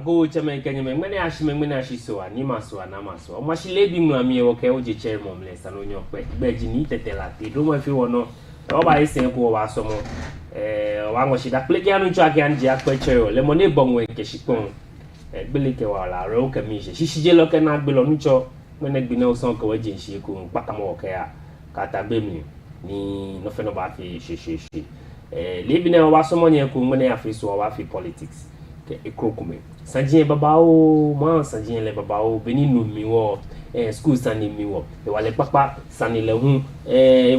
go chama Kenya many ashi so anima so anama so. Omashi Leebi Ŋulami okay oje cherry momless and on your beji tetela. They don't want you no. Oba ise ko wa so mo wango shida pleke anu chake anje akweche lemone bongwe ke shikon gbeleke wala ro ka mi shishije lo ke na gbelo nucho mene gbina osan ko waje nshi ko patamo ke ya kata bemi ni no fe no ba fi shi Leebi na wa so mo nye ko mene afi so wa fi politics ke ekrokume sanjie babao ma sanjie le babao beni no mi wo school sani mi wo e wale papa sani le hu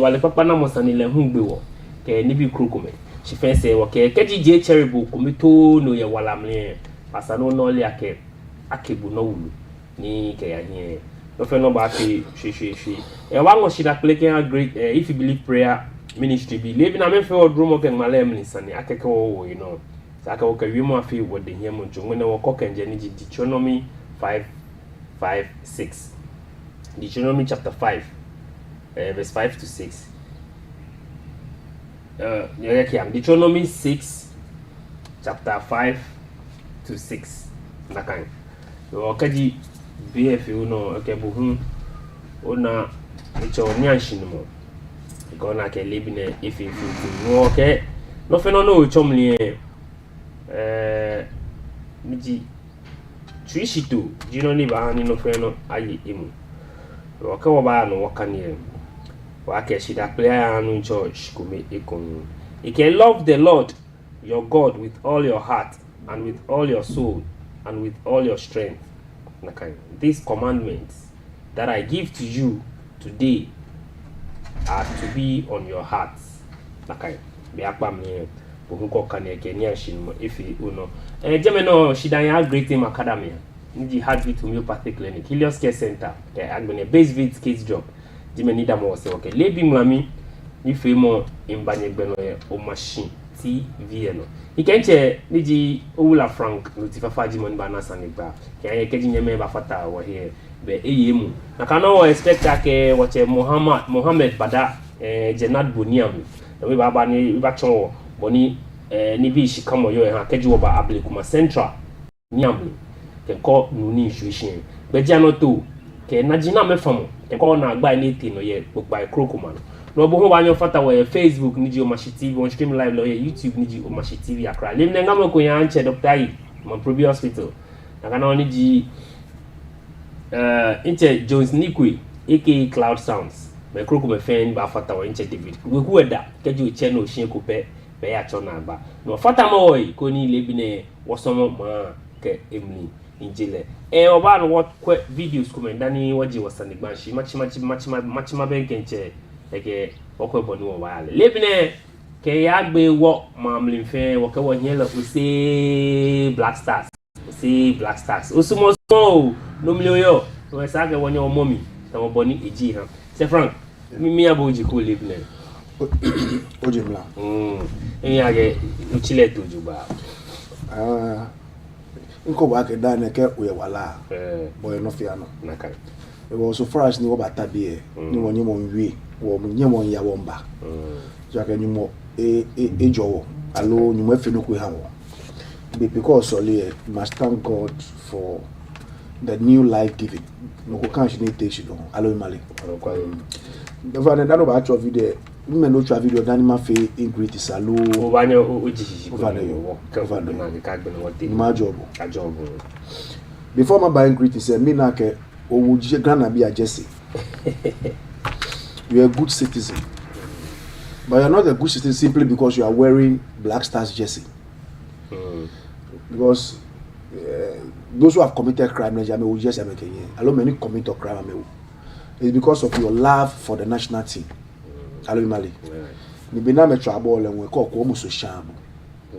wale papa na mo sani le hu gbe wo ke ni bi krokume she fe say wo ke je cherry bu komito no ye wala mle pasano no le akebu no wulu ni ke ya ni no fe no ba fi shi e wa ngo shi da pleke great if you believe prayer ministry be Leebi na me fe odromo ke male mni sani akeke wo you know saka wo ka wi mo afi wo de hia mo njongo na wo kokenje ni Deuteronomy 5:5-6 Deuteronomy chapter 5 verse 5 to 6 Deuteronomy 6 chapter 5 to 6 nakan wo kaji BF no akebu ona echo nyanshin mo ko na ke Leebi na ifi no okay no fe no chomlie miji tuishito jino ni ba ni no fe no ayi emu waka wo ba no waka ni waka shida player anu church kume ekonu you can love the Lord your God with all your heart and with all your soul and with all your strength. These commandments that I give to you today are to be on your hearts. Be akpam ni buhuko kane Kenya shinmo ifi uno. Jemeno shidanya Great Team Academy. Niji Heartbeat Homeopathic Clinic, Helios Care Center. Agbene base vid kids job. Jimeni damo se okay. Leebi Ŋulami ni femo imbanye gbeno ye o machine TV no. Ikenche niji Owula Frank notifafa jimoni bana sanigba. Kaya keji nyeme ba fata wo here be eyemu. Na kano expect ake wache Mohammed Bada Jenad Boniam. We baba ni ba chon boni ni bi shikamo yo ha keji wo ba able kuma central niam. Ko nuni intuition be jano to ke na jina me famo ke ko na agba ni ti no ye gba krokuma no bo ho ba nyo fata we Facebook ni ji o mashi TV on stream live lo ye YouTube ni ji o mashi TV akra lim ne ngam ko ya nche Dr. Yi mon probi hospital na kana oni ji inche Jones Nikwe aka Cloud Sounds be krokuma fan ba fata we nche David we ku eda ke ji o che no shin ko pe be ya cho na agba no fata mo oi ko ni Leebi ne wosomo ma ke Emily injile oba no what videos komendani waji wasanigbanshi machima benkenche eke okwe boni wo wale Leebi ne ke ya gbe wo mamlimfe wo ke wo nyela ose Black Stars osumo so no mlioyo we sage wonye omomi tawo boni eji ha se Frank mi aboji ko Leebi ne ojimla yage uchile tojuba nko ba ke da ne ke uye wala boy no fia no nakai e wo so far as ni wo bata bi ni wonye mo nwi wo nye mo ya wo mba so ka nyumo jowo alo nyumo afi no ku ha wo because only must thank God for the new life giving no ko kan shi ni take shi don alo mali the van da no ba cho video me no cho video dan ma fe ingrid salo o ba nyo o jiji ko va yo ka va do na ka gbe no te ma job before my buying greeting say me na ke o wuje grana bi a Jesse you are a good citizen but you are not a good citizen simply because you are wearing Black Stars jersey because those who have committed crime na jame o jersey make yen allo many commit a crime ame it's because of your love for the national team allo mali ni be na me twa ball enwe ko muso shabu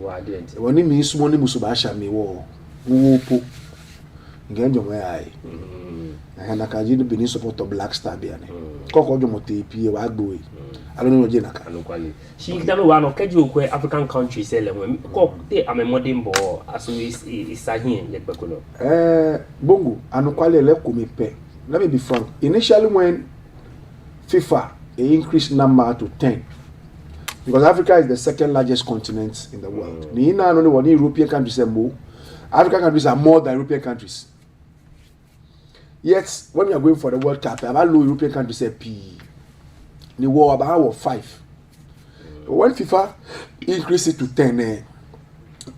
wa dent woni mi sumo ni muso ba sha mi wo po ngenjo mo ai na ka ji be ni support of Black Star bia ne ko jo mo te pie wa gbo allo no je na ka no kwali shi dalo wa no keji okwe African countries say le ko te amemodin bo aso is ahien le pekolo bongo anu kwali le ko mi pe let me be frank initially when FIFA increased number to 10 because Africa is the second largest continent in the world. Ni na no one European countries say more African countries are more than European countries. Yet, when we are going for the World Cup, about low European countries say P. The war about 5. When FIFA increased it to 10,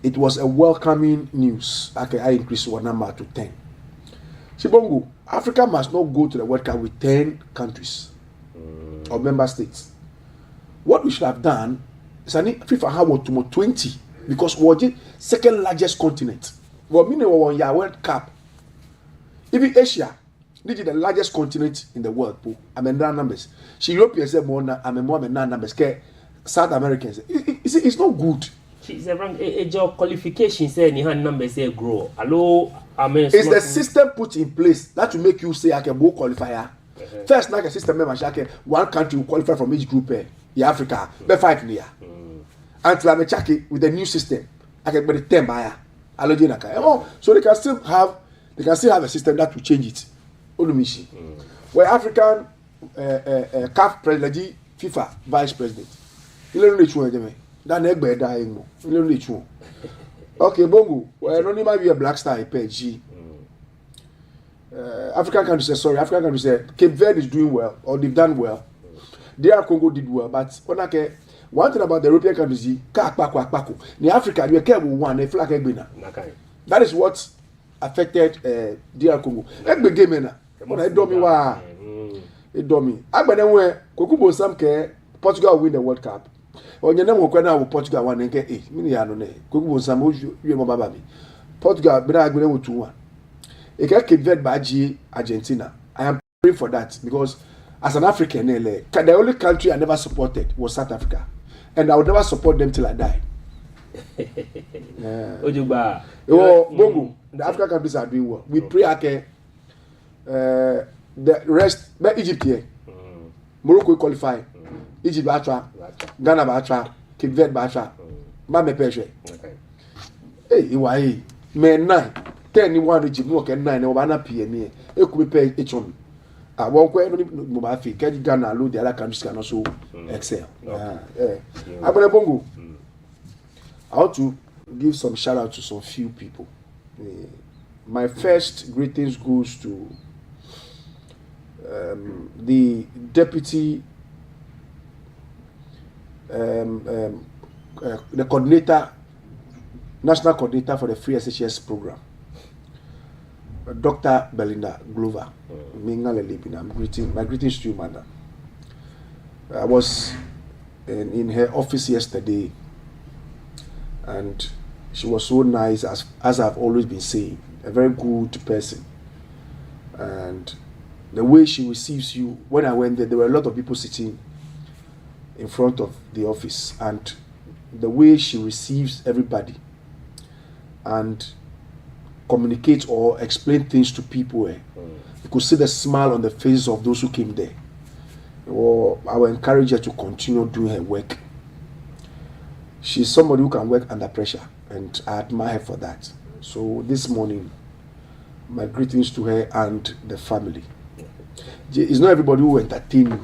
it was a welcoming news. Okay, I increased one number to 10. Shibongo, Africa must not go to the World Cup with 10 countries or member states. What we should have done is FIFA have 20 because we're the second largest continent. We're meaning one year World Cup. Even Asia, this is the largest continent in the world. I mean, numbers. Europeans say more. I mean, more than numbers. South Americans, it's not good. It's a wrong job qualification. Say any hand numbers say grow. Hello, I mean, it's the system put in place that will make you say I can go qualifier. First, like a system member, one country will qualify from each group. Africa, be 5 years. Until I'm checking with the new system, I can get 10 buyer. So they can still have a system that will change it. Where African CAF president, FIFA vice president. Okay, Bongo. Well, only might be a black star. G. African countries say sorry. African countries say Cape Verde is doing well or they've done well. DR Congo did well, but one thing about the European countries, the Africa you care one. They feel like that is what affected DR Congo. Egbe game na. It do me wa. It do me. Agbana we Kokubo Sam ke Portugal win the World Cup. Onye na mo kwa na Portugal one nke mini ya no ne. Kokubo Sam o yue mo baba mi. Portugal bra agbana wo 2-1. E ka Cape Verde ba ji Argentina. I am praying for that because as an African, the only country I never supported was South Africa. And I would never support them till I die. Bongo, the African countries are doing well. We pray the rest, but Egypt here. Morocco qualify. Egypt Batra, Ghana Batra, Cape Verde Batra, Mame Peshe. Hey, why? Men 9, 10 in 1 Egypt, no, 9, no, banana PM. It could be paid each one. I won't quite mobile fee. Can you Ghana load the other countries can also excel? I'm gonna Bongo. I want to give some shout out to some few people. My first greetings goes to the deputy, the coordinator, national coordinator for the Free SHS program. Dr. Belinda Glover, I'm greeting my greetings to you, madam. I was in her office yesterday, and she was so nice, as I've always been saying, a very good person. And the way she receives you, when I went there were a lot of people sitting in front of the office, and the way she receives everybody and communicate or explain things to people. You could see the smile on the faces of those who came there. Or I will encourage her to continue doing her work. She's somebody who can work under pressure, and I admire her for that. So this morning, my greetings to her and the family. It's not everybody who entertain you.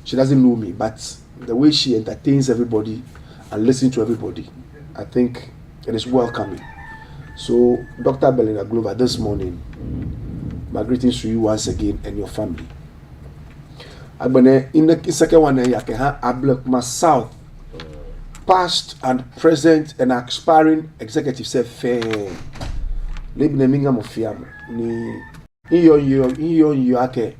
She doesn't know me, but the way she entertains everybody and listens to everybody, I think it is welcoming. So, Dr. Belinda Glover, this morning, my greetings to you once again and your family. In the second one, I block my South, past and present and aspiring executive say fair. Leebi Ŋulami mofiamo ni iyo ake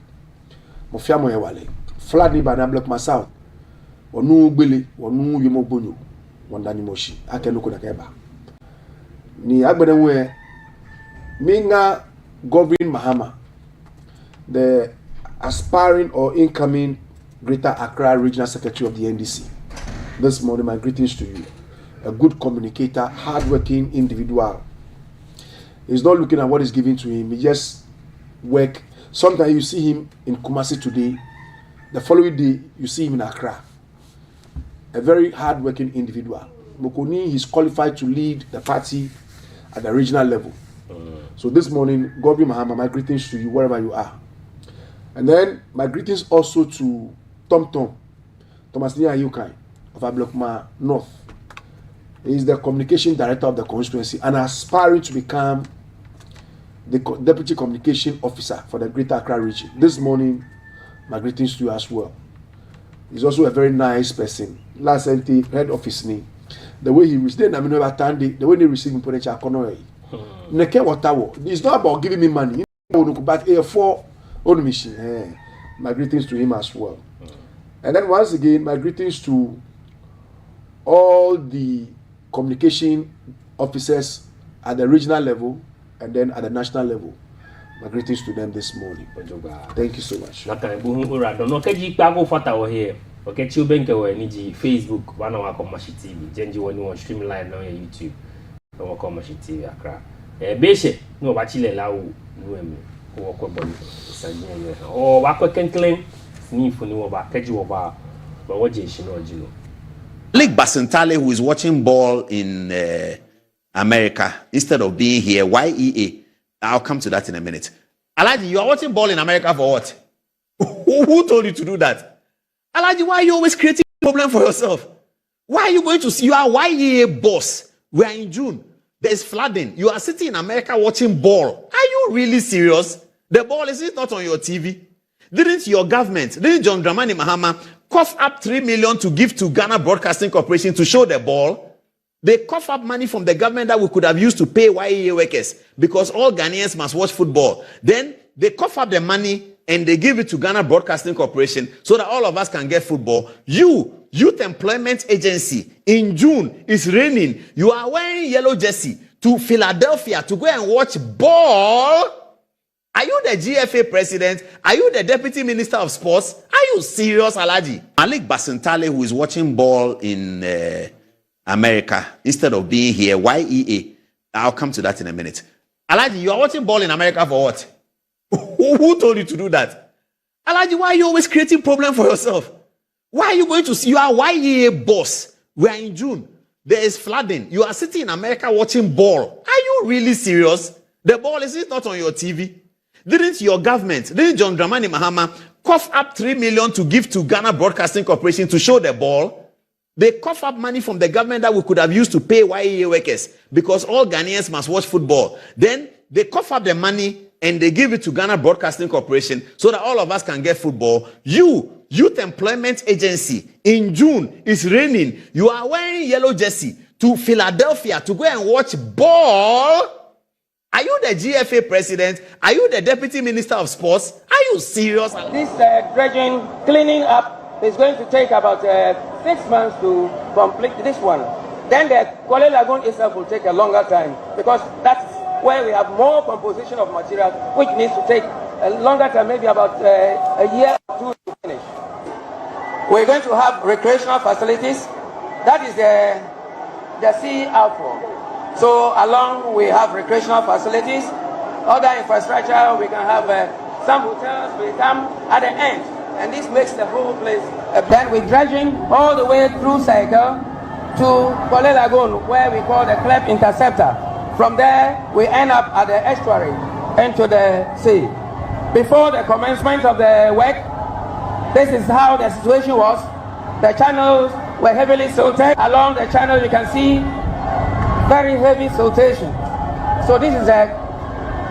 mofiamo yewale. Flat ni ba na block my South. Wonu gbele, wonu yemo bonyo, wandani moshi ake nuko na keba. Ni agbedenwe Minga Govin Mahama, the aspiring or incoming Greater Accra Regional Secretary of the NDC. This morning, my greetings to you. A good communicator, hardworking individual. He's not looking at what is given to him. He just work. Sometimes you see him in Kumasi today. The following day, you see him in Accra. A very hardworking individual. Mokoni is qualified to lead the party at the regional level. So this morning, Govin Mahama, my greetings to you wherever you are. And then my greetings also to Thomas Nia Yukai of Ablokma North. He's the communication director of the constituency and aspiring to become the deputy communication officer for the Greater Accra region. This morning, my greetings to you as well. He's also a very nice person. Last head office name. The way he received the way he received important economy. It's not about giving me money, but for own mission. My greetings to him as well. And then once again, my greetings to all the communication officers at the regional level and then at the national level. My greetings to them this morning. Thank you so much. Okay, Chubenke or any Facebook, one of our commercial TV, Genji when you want stream live on YouTube, no commercial TV, Accra. Basic, no bachelor lao, no, walk about Sanjay, or Wako can claim, sniff for no about Kejuaba, but what you know, Gino. Leebi Basintale, who is watching ball in America instead of being here, YEA. I'll come to that in a minute. Alaji, you are watching ball in America for what? Who told you to do that? Alaji, why are you always creating a problem for yourself? Why are you going to see? You are YEA boss. We are in June. There is flooding. You are sitting in America watching ball. Are you really serious? The ball is not on your TV. Didn't your government, didn't John Dramani Mahama cough up 3 million to give to Ghana Broadcasting Corporation to show the ball? They cough up money from the government that we could have used to pay YEA workers because all Ghanaians must watch football. Then they cough up the money and they give it to Ghana Broadcasting Corporation so that all of us can get football. You, Youth Employment Agency, in June, it's raining. You are wearing yellow jersey to Philadelphia to go and watch ball. Are you the GFA president? Are you the deputy minister of sports? Are you serious, Alaji? Leebi Basintale, who is watching ball in America instead of being here, YEA. I'll come to that in a minute. Alaji, you are watching ball in America for what? Who told you to do that? Alaji, why are you always creating problem for yourself? Why are you going to see? You are YEA boss. We are in June. There is flooding. You are sitting in America watching ball. Are you really serious? The ball is not on your TV. Didn't your government, didn't John Dramani Mahama cough up 3 million to give to Ghana Broadcasting Corporation to show the ball? They cough up money from the government that we could have used to pay YEA workers because all Ghanaians must watch football. Then they cough up the money and they give it to Ghana Broadcasting Corporation so that all of us can get football. You, Youth Employment Agency, in June, it's raining. You are wearing yellow jersey to Philadelphia to go and watch ball. Are you the GFA president? Are you the deputy minister of sports? Are you serious? This dredging, cleaning up is going to take about 6 months to complete this one. Then the Kwale Lagoon itself will take a longer time because that's where we have more composition of material, which needs to take a longer time, maybe about a year or two to finish. We're going to have recreational facilities. That is the sea outflow. So along we have recreational facilities, other infrastructure, we can have some hotels, we come at the end, and this makes the whole place. Then we're dredging all the way through Cycle to Kwale Lagoon, where we call the Clep Interceptor. From there, we end up at the estuary into the sea. Before the commencement of the work, this is how the situation was. The channels were heavily silted. Along the channel, you can see very heavy siltation. So this is the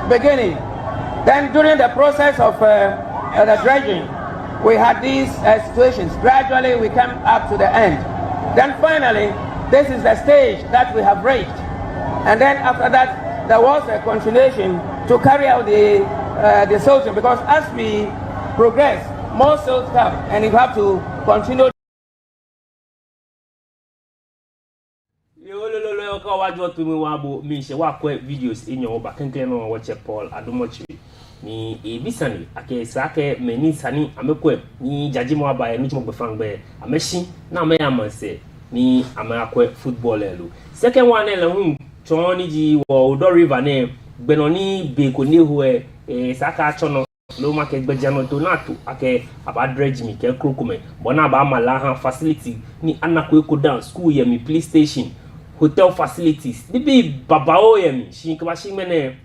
beginning. Then during the process of the dredging, we had these situations. Gradually, we come up to the end. Then finally, this is the stage that we have reached. And then after that, there was a continuation to carry out the silting, because as we progress, more silt come, and you have to continue. Videos in your back and watch Paul Adumochi. Ni ebisani ake sake meni sani amekwe ni jajimo abaye ni chimo befangbe ameshi na amanse ni amakwe football elu. Second one ele hu choni ji wo Odo River ne gbenoni be ko ne hue saka chono lo make gbejano to nato ake abadredge mi ke krokume bona ba mala ha facility ni anakwe ko down school ye mi police station hotel facilities ni bi babao ye mi shi ka shi mene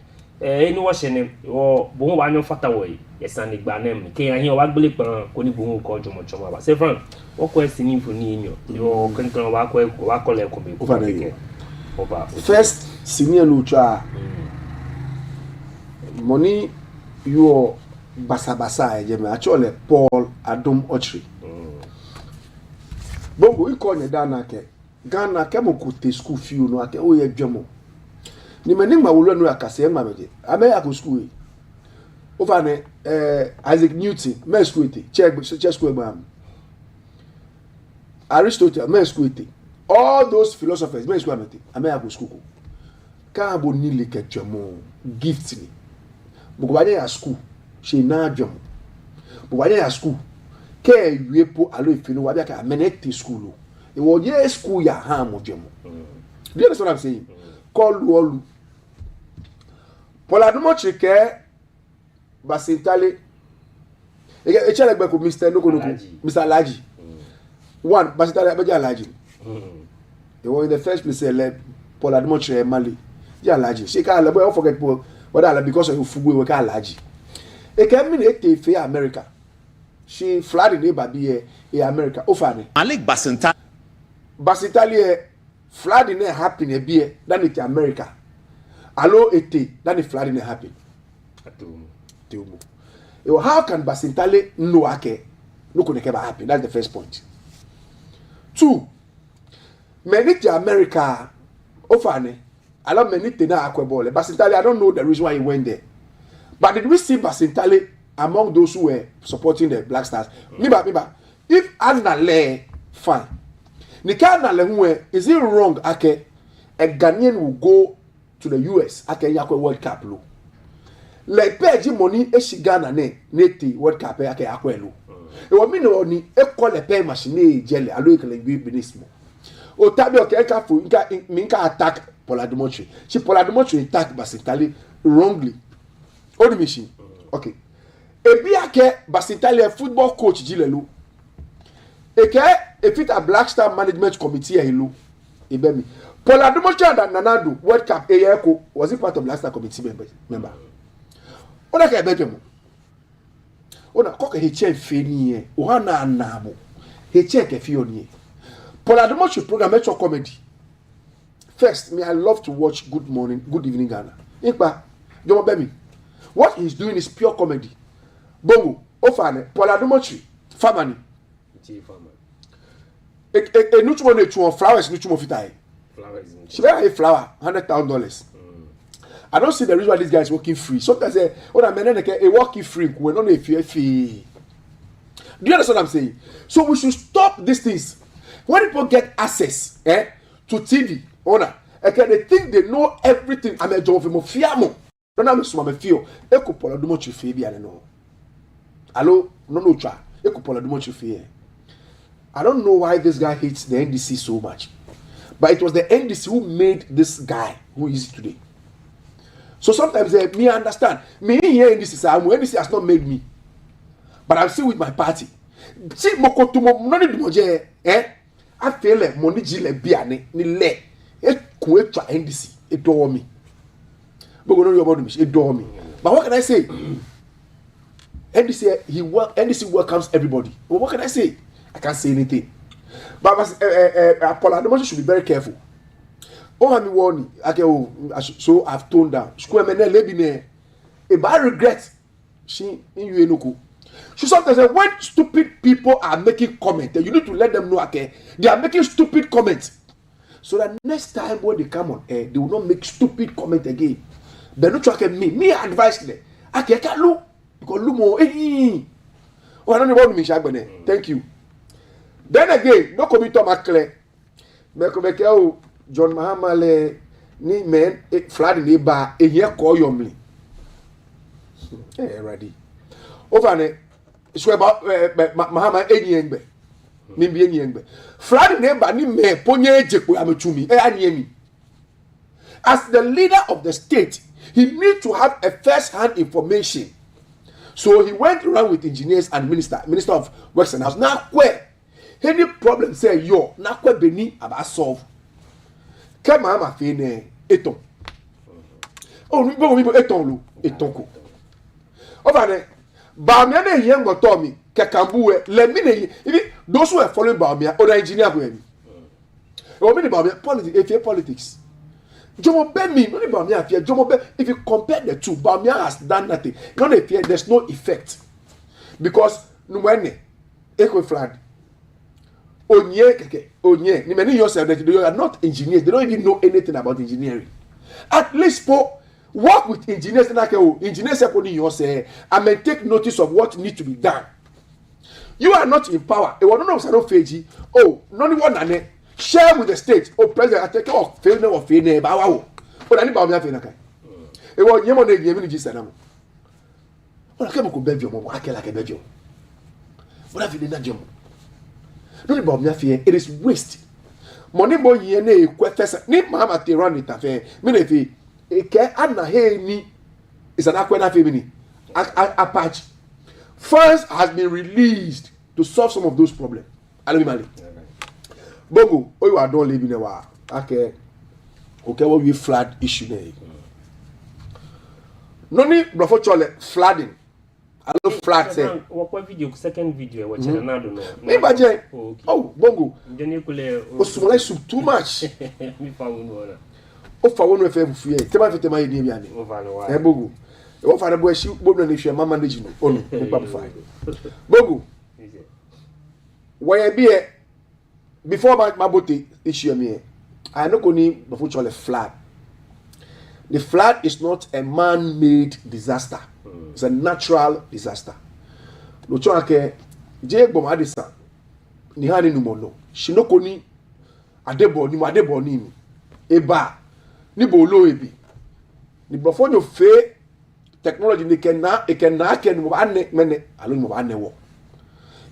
any washing or bon one of fataway, yes, and the banem, can I hear what believe Connie Boom called Jomochoma? Say, Frank, what question for Nino? Your country work over first, senior Lucha money, your Basabasa, actually, Paul Adom Ochri. Bongo, we call it Ghana, Kamoku, school few, no, at the Jamo. Ni menima wulo no akase ma meje ame akọ school over ne Isaac Newton men school ete check school am Aristotle men school ete all those philosophers men school amete ame akọ school ka bo ni le kejamo gift ni bo ba ya school she na adwom bo ba ya school ke wiepo alo ifinu wa bia ka menete school o e wo ye school ya ha mo dwom do you understand what I'm saying? Call Wolu. Pola dumo chike Basintale. Echele gbe ko Mr. Nokonoku, Mr. Alaji. One Basintale abeja Alaji. They were in the first place Pola dumo chike Mali. Ja Alaji. She ka lebo don't forget Paul, but because of Fugu we ka Alaji. E ke mi ne te fe America. She flat in baby e America. Ofane. Malik Basintale. Basintale flood in happen a beer than it America. Allo ete than the flood in happen. How can Basintale no ake no could ever happen? That's the first point. Two, many to America ofane. Allow many to na aquabole. Basintale, I don't know the reason why he went there. But did we see Basintale among those who were supporting the Black Stars? Miba, if Anna Le fine. Nikana Lehuwe, is it wrong? Ake, a Ghanaian will go to the US. Ake yakwe World Cup lo. Le peji money eshi Ghana neti World Cup ake yakwe lo. E wa mino oni e call le pay machine jele alo ikele gbe benismo. O tabi oke eka fu minka attack Paula Dumotre. She Paula Dumotre attack Basintale wrongly. Odi machine. Okay. Ebi ake Basintale football coach jile lo. Eke if it a Black Star Management Committee hello ebemi Paula Dumotre and Nanado World Cup eyeko was it part of Black Star Committee member ona ka ebetemo ona koke he che feni e o hana anabo he che ke fi oni Paula Dumotre program metro comedy first me I love to watch Good Evening Ghana ipa jomo bemi what he's doing is pure comedy bongo ofane Paula Dumotre famani a nutriment nature flowers nutriment fitai. She buy a flower $100,000. I don't see the reason why this guy is working free. Sometimes a working free when on a fee. Do you understand what I'm saying? So we should stop these things. When people get access to TV, they think they know everything. I'm a job for fiamo. Don't know me feel. Eko Paula Dumotre fe bi ane no. Allo no try. Eko Paula Dumotre fe. I don't know why this guy hates the NDC so much. But it was the NDC who made this guy who is today. So sometimes me understand. Me here NDC, NDC has not made me. But I'm still with my party. See, mokotumo noni dumoje I feel like money jile biane ni le. Kwe twa NDC. It do me. But we know you about me. It do me. But what can I say? NDC welcomes everybody. But what can I say? I can't say anything. But Paula Dumotre should be very careful. Oh, I'm warning. So I've toned down. School me Leebi ne. If I regret, she in you enuku. So sometimes when stupid people are making comments, you need to let them know okay, they are making stupid comments. So that next time when they come on air, they will not make stupid comment again. They don't track me. Me advise them. Okay, can't look because look more. Oh, I don't know what me shagbene. Thank you. Then again, no committee makle. Mekobeke o John Mahama le ni men flood ni ba ehia ko yomli. Ready. Over ne so about Mahama enyiengbe. Ni bi enyiengbe. Flood ni ba ni me ponye ejeko ametumi aniemi. As the leader of the state, he needs to have a first-hand information. So he went around with engineers and minister of works and house. Now where any problem say yo na kwa beni aba solve. Kama ama fe ne eto. Oh, we go etonko. Over there, Bamia ne yen go Tommy, Kakambu, let me those who are following Bamia or engineer go any. Or many Bamia politics. Jomo Bemi, no Bamia fear. Jomo if you compare the two, Bamia has done nothing. Not a fear, there's no effect. Because Numene, Eco Flag. Onye, ni many yourself that they are not engineers, they don't even know anything about engineering. At least for work with engineers, engineers and may take notice of what needs to be done. You are not in power. Oh, none one share with the state. Oh, president, I take off failure or failure. Oh, I need about me. It was Yemon Yemini Gisanamo. Well, I came to Belgium, I can like a Belgium. What have you done, Jim? Don't about me fear, it is waste. Money boy ye quest ni mama te run it affair. Minefi eke anna hey ni is an aquana family. A patch. Funds has been released to solve some of those problems. Alumimali. Bongo, oh you are don't live in a while. Okay. Okay, what we flood issue there. No need before chole flooding. I love flat say. What video? Second video. What you know? Me baje. Oh, bongo. Jeni kule. O sumole soup too much. Me fa wonu. O fa wonu efe fuye. Tema fete ma yedi biane. O fa no wa. Bongo. E wo fa na bo eshi bobu na hwe mama manage no. Onu, me pa fa. Bongo. Why be before my bote issue me. I no go ni before chole flood. The flood is not a man-made disaster. It's a natural disaster. No choake je gbom adisa ni hani numono. Shinoko ni adebo ni mi. Eba ni bolo ebi. Ni brofonyo fe technology ni ken mo ane mene alo mo ane wo.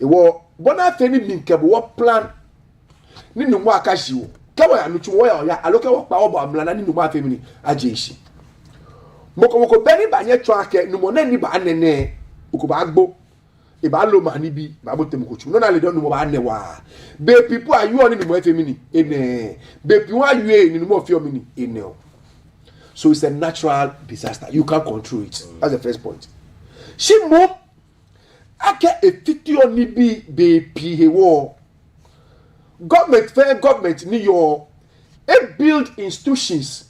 Ewo bona fe ni binkebo wo plan ni numo akashi wo. Kawa ya nuchu wo ya aloke wo pa obo amla ni numo afe mi aje ishi. Moko beni banye choake numo na ni ba anene ukuba agbo e ba lo mani bi ba bote mkochu no na le don numo ba ane wa be people are you on numo afe mi ni ene be people are you ni numo afe mi ni ene. So it's a natural disaster. You can't control it. That's the first point. Shimo ake efitio ni bi be pi wo government ni your build institutions.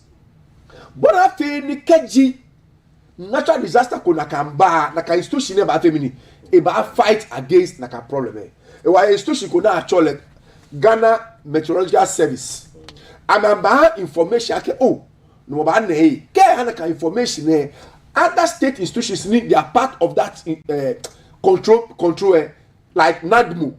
But after ni keji natural disaster ko nakamba naka institution ba femini e ba fight against naka problem e wa institution ko na actually Ghana Meteorological Service amamba information ake oh no ba na e ke naka information e other state institutions need they are part of that control like NADMO,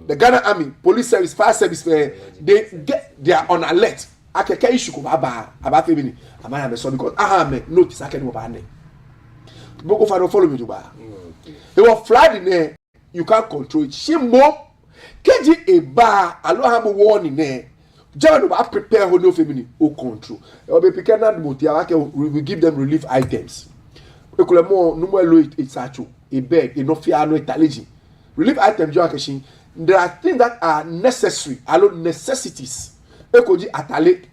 the Ghana Army, Police Service, Fire Service, they are on alert. Akeke issue ko baba femini amana me so because me notice akeni mo ba ne boko fa follow me to ba e was flooding there you can't control it shimo keji e ba alo ha mo warning ne jano ba prepare ho no femini o control e be pick na mo ti ake we give them relief items e kule mo no mo lo it's actual a bed e no fear no intelligence relief items jo akeshin there are things that are necessary alo necessities ekoji atale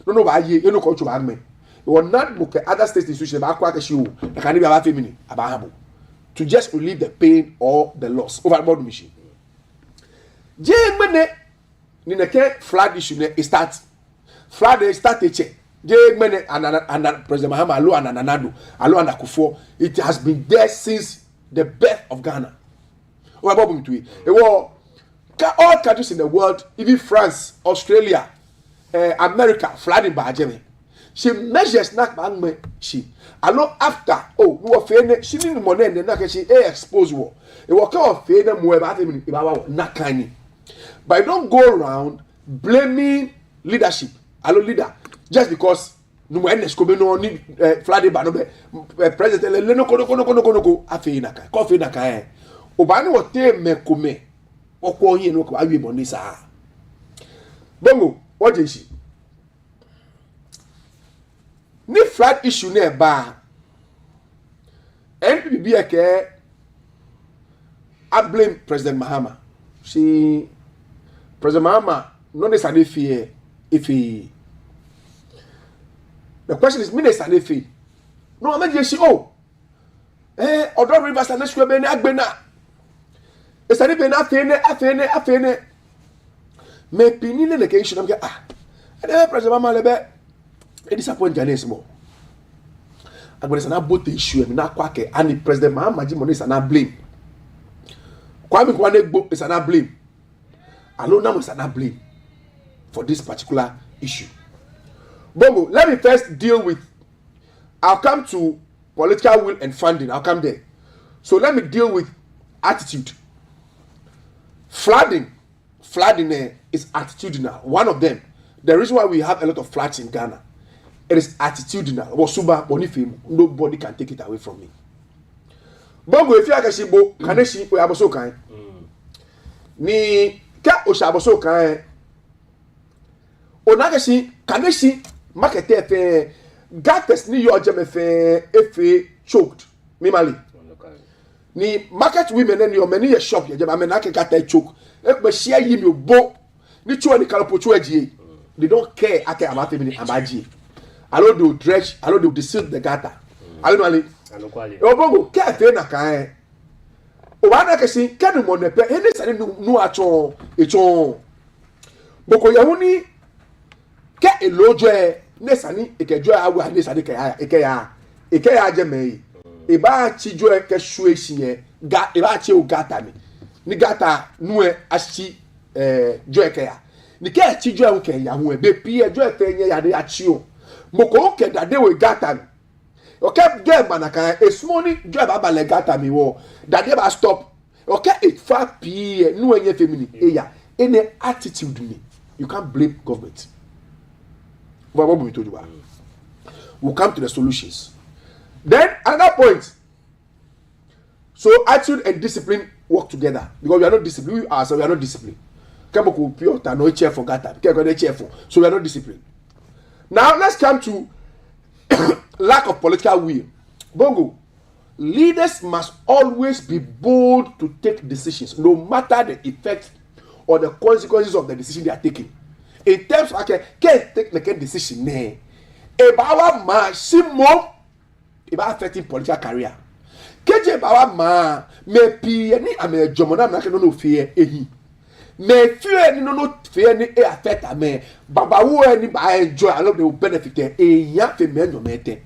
no ba ye eno ko chuba me we not book other state institutions ba kwa keshi o e kan be aba femini aba habo to just relieve the pain or the loss overboard machine je mene ni na ke flood issue ne start che je mene and President Mahama alo ananado alo anakufo it has been there since the birth of Ghana overboard me to it was all countries in the world, even France, Australia, America, flooding by Germany. She measures not bang me. She alone after we were fair. She didn't money and then she exposed war. It was called fair more about him not kind. But don't go around blaming leadership. Allo leader just because no one is coming on flooding by no president. No go afe na kai. Coffee na kai. Obani wo te me come. Okwo yin no ko awi boni sa bongo oje shi ni flood issue na ba NPP be ke I blame President Mahama. President Mahama no necessarily fear if he the question is minister dey fear no ama je shi oh odo rivers na square be na agbena esani be na afene me pinile le ke shina me ade president mama le be e disappoint Ghanaians mo agbere sana both issue me na kwa ke and president Mahama ji money sana blame Kwame Kwanegbo is sana blame Alona is sana blame for this particular issue. Bongo, let me first deal with, I'll come to political will and funding, I'll come there. So let me deal with attitude. Flooding is attitudinal. One of them, the reason why we have a lot of floods in Ghana, it is attitudinal. Nobody can take it away from me. Bongo, if you are Kashibo, Kaneshi, we are so kind. Ni ka oshaboso kan onagashi Kaneshi market fe gates ni yo jeme fe efe choked mimali ni market women and your many shop ye jema me na ke gata choke e be share yi mi obo ni chuo ni kalopochu agie they don't care ake amate mi amaji alo do dredge alo do seal the gata alo mali obogo ke fe na kan o ba na ke sin kanu mo ne pe ene sane nu acho echo boko yahuni ke elojo ne sane ekejo awu ne sane ke ya je mei e ba chijo ke shueshi ye ga e ba chi o gata ni gata nu e achi jo ke ya ni ke chijo e ke ya hu e be pie jo e fe nye ya de achi o boko ke dade we gata mi okay get manaka a small drive abale gata mi wo that they ba stop okay it far pie no enye femini eya any attitude me you can't blame government what we told you we'll come to the solutions then another point so attitude and discipline work together because we are not disciplined we are not disciplined kemo pure ta no chair for gata kemo no chair for so we are not disciplined now let's come to lack of political will. Bongo, leaders must always be bold to take decisions, no matter the effect or the consequences of the decision they are taking. In terms of can't take the decision, about ma simo about affecting political career. Keje about ma me pi ni ame jomona na ke no fear ehi. Me fear ni no fear ni e affect ame baba wo ni ba enjoy a lot they will benefit e ya fe me no mete.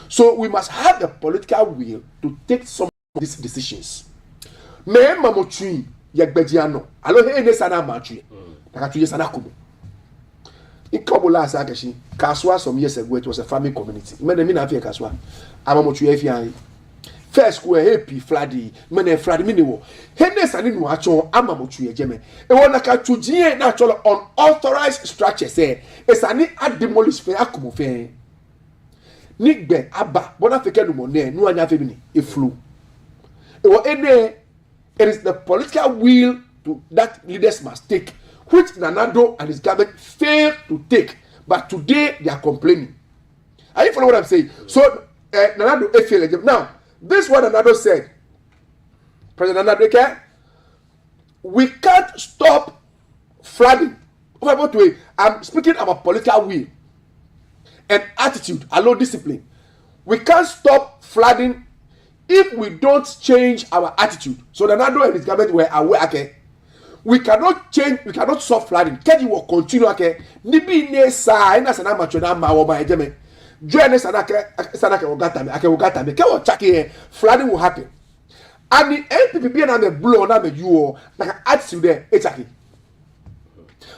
So we must have the political will to take some of these decisions. Me mamotui yegbejiano alo he ne sana matui takatuye sana kumu ikobola asakashi kaswa some years ago it was a farming community me na afia kaswa amamotui afia first ko happy fladi me na fladi me ne wo he ne sane no acho amamotui ejeme e wona ka tujie na acholo unauthorized structure say esane ademolish fe akumu fe nigbe aba bona feke no money no anya fe bi ni e flow e wo ene it is the political will to that leaders must take which Nanado and his government failed to take but today they are complaining. Are you following what I'm saying? So Nanado failed. Now this is what Nanado said. President Nanado, okay? We can't stop flooding. I'm speaking about political will and attitude, allow discipline. We can't stop flooding if we don't change our attitude. So Nanado and his government were aware, okay? We cannot change, we cannot stop flooding. Keji will continue, okay? Nibi ne sa, ina sana machona ma wo ba ejeme. Join sana ke ogata me, ake ogata me. Ke wo chake flooding will happen. And the NPP be na me blow na me you na attitude there, echake.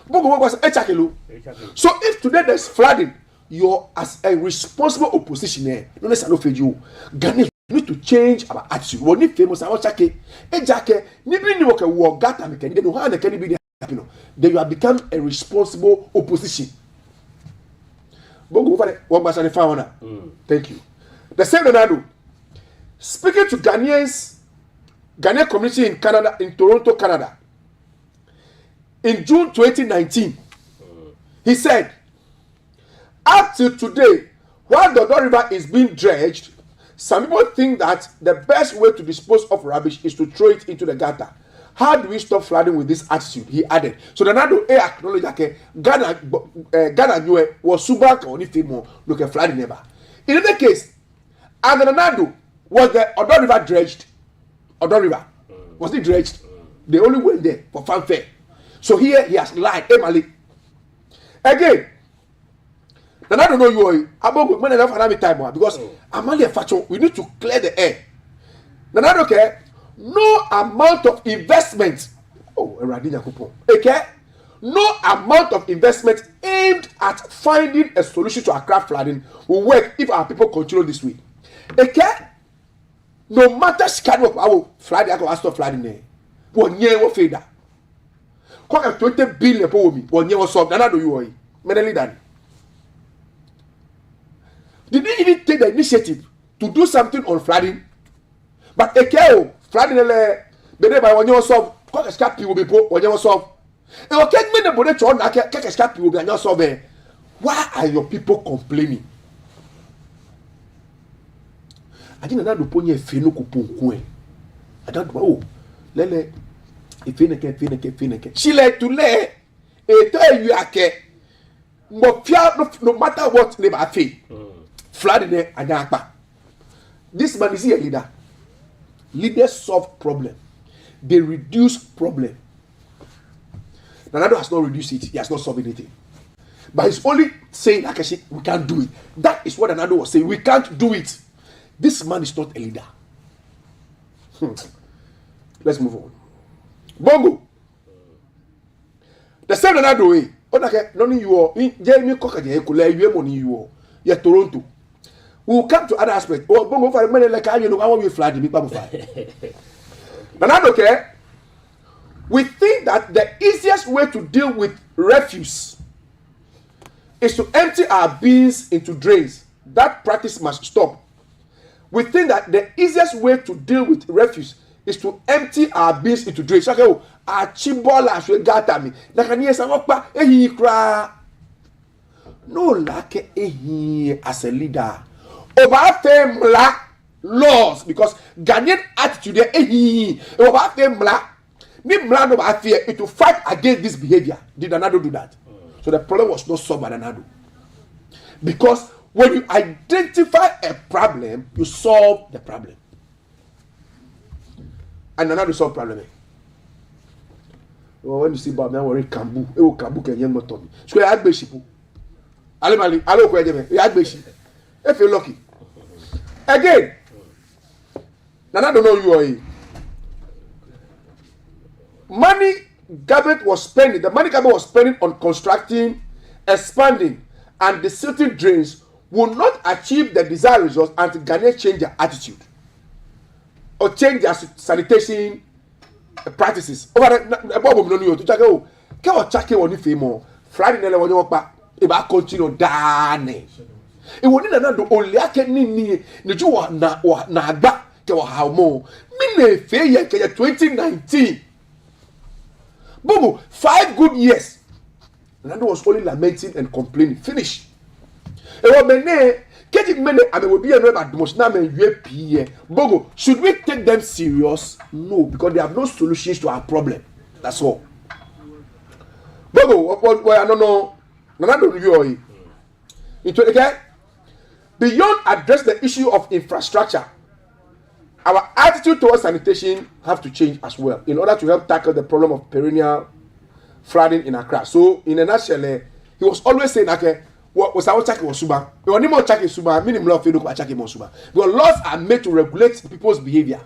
Bogo was echake lo. So if today there's flooding, you're as a responsible opposition there. No necessarily for you. Ghana we need to change our attitude. We need famous our chake. Ejake nibi ni woke wo gata me ken no ha na ken bi happen. Then you have become a responsible opposition. Bongo over one basa ne fa Thank you. The same Ronaldo speaking to Ghanaian community in Canada, in Toronto, Canada. In June 2019, he said, up till today, while the Odo River is being dredged, some people think that the best way to dispose of rubbish is to throw it into the gutter. How do we stop flooding with this attitude? He added. So the Nado acknowledged that Ghana was Subank or anything more look at flooding never. In any case, And Nanado was the Odo River dredged. Odo River. Was it dredged? They only went there for fanfare. So here he has lied. Emily. Again, Nanado know you are about when enough another time because Amali and Facho, we need to clear the air. Nanado care, no amount of investment. Oh, Radina Kupon. Okay? No amount of investment aimed at finding a solution to Accra flooding will work if our people continue this way. Okay? No matter scan of our flooding, I can stop flooding there. 1 year will fail that. Quite 20 billion for me. 1 year will solve. Nana do you worry? Medally done. Did they even take the initiative to do something on flooding? But okay, flooding the day by 1 year will solve. Quite a scap will be put 1 year will solve. And okay, me the bonnet on a scap will be not solve. Why are your people complaining? I didn't know the pony fino kupun. I don't know. Lele, if fineke. She let to lay. A tell you ake. No matter what they are fee. Flooding there and yakpa. This man is a leader. Leaders solve problem. They reduce problem. Nanado has not reduced it. He has not solved anything. But he's only saying, Akashi, we can't do it. That is what Nanado was saying. We can't do it. This man is not a leader. Let's move on. Bongo. The same Nanado way. Okay, none you are. Jamie Cocker, you money you are. You're Toronto. We will come to other aspects. Oh, Bongo for a minute like I know how we fly the big bamboo fly. Nanado, okay? We think that the easiest way to deal with refuse is to empty our bins into drains. That practice must stop. We think that the easiest way to deal with refuse is to empty our bins into drains. So, okay, achibola should gata me. Nakaniye sa wakpa ehi kra. No like ehi as a leader. Over them laws because Ghanaian attitude there ehi over them ni mla no ba fear it to fight against this behavior. Did Nanado do that? So the problem was not solved by Nanado. Because when you identify a problem, you solve the problem. And Nanado solve problem. Well, when you see Bob, I worry Kambu. E wo Kambu ke yen moto mi. So ya gbe shipu. Ale alo ko eje me. Ya gbe shi. If you're lucky. Again. Nanado know you are. Money government was spending. The money government was spending on constructing, expanding, and desilting drains will not achieve the desired results until Ghanaians change their attitude or change their sanitation practices. Over the problem, no new to check out. Can we check on if more Friday night when you walk back? If I continue dane, it won't another only I can ni you na back to how more. Mine failure 2019. Bobo, 5 good years. Nanado was only lamenting and complaining. Finish. Bogo, should we take them serious? No, because they have no solutions to our problem. That's all. Bogo, I don't know. Nanado review into again. Beyond address the issue of infrastructure, our attitude towards sanitation have to change as well in order to help tackle the problem of perennial flooding in Accra. So, in a nutshell, he was always saying, okay, what was our check was suba? We want more check suba, minimum law for check suba. Because laws are made to regulate people's behavior.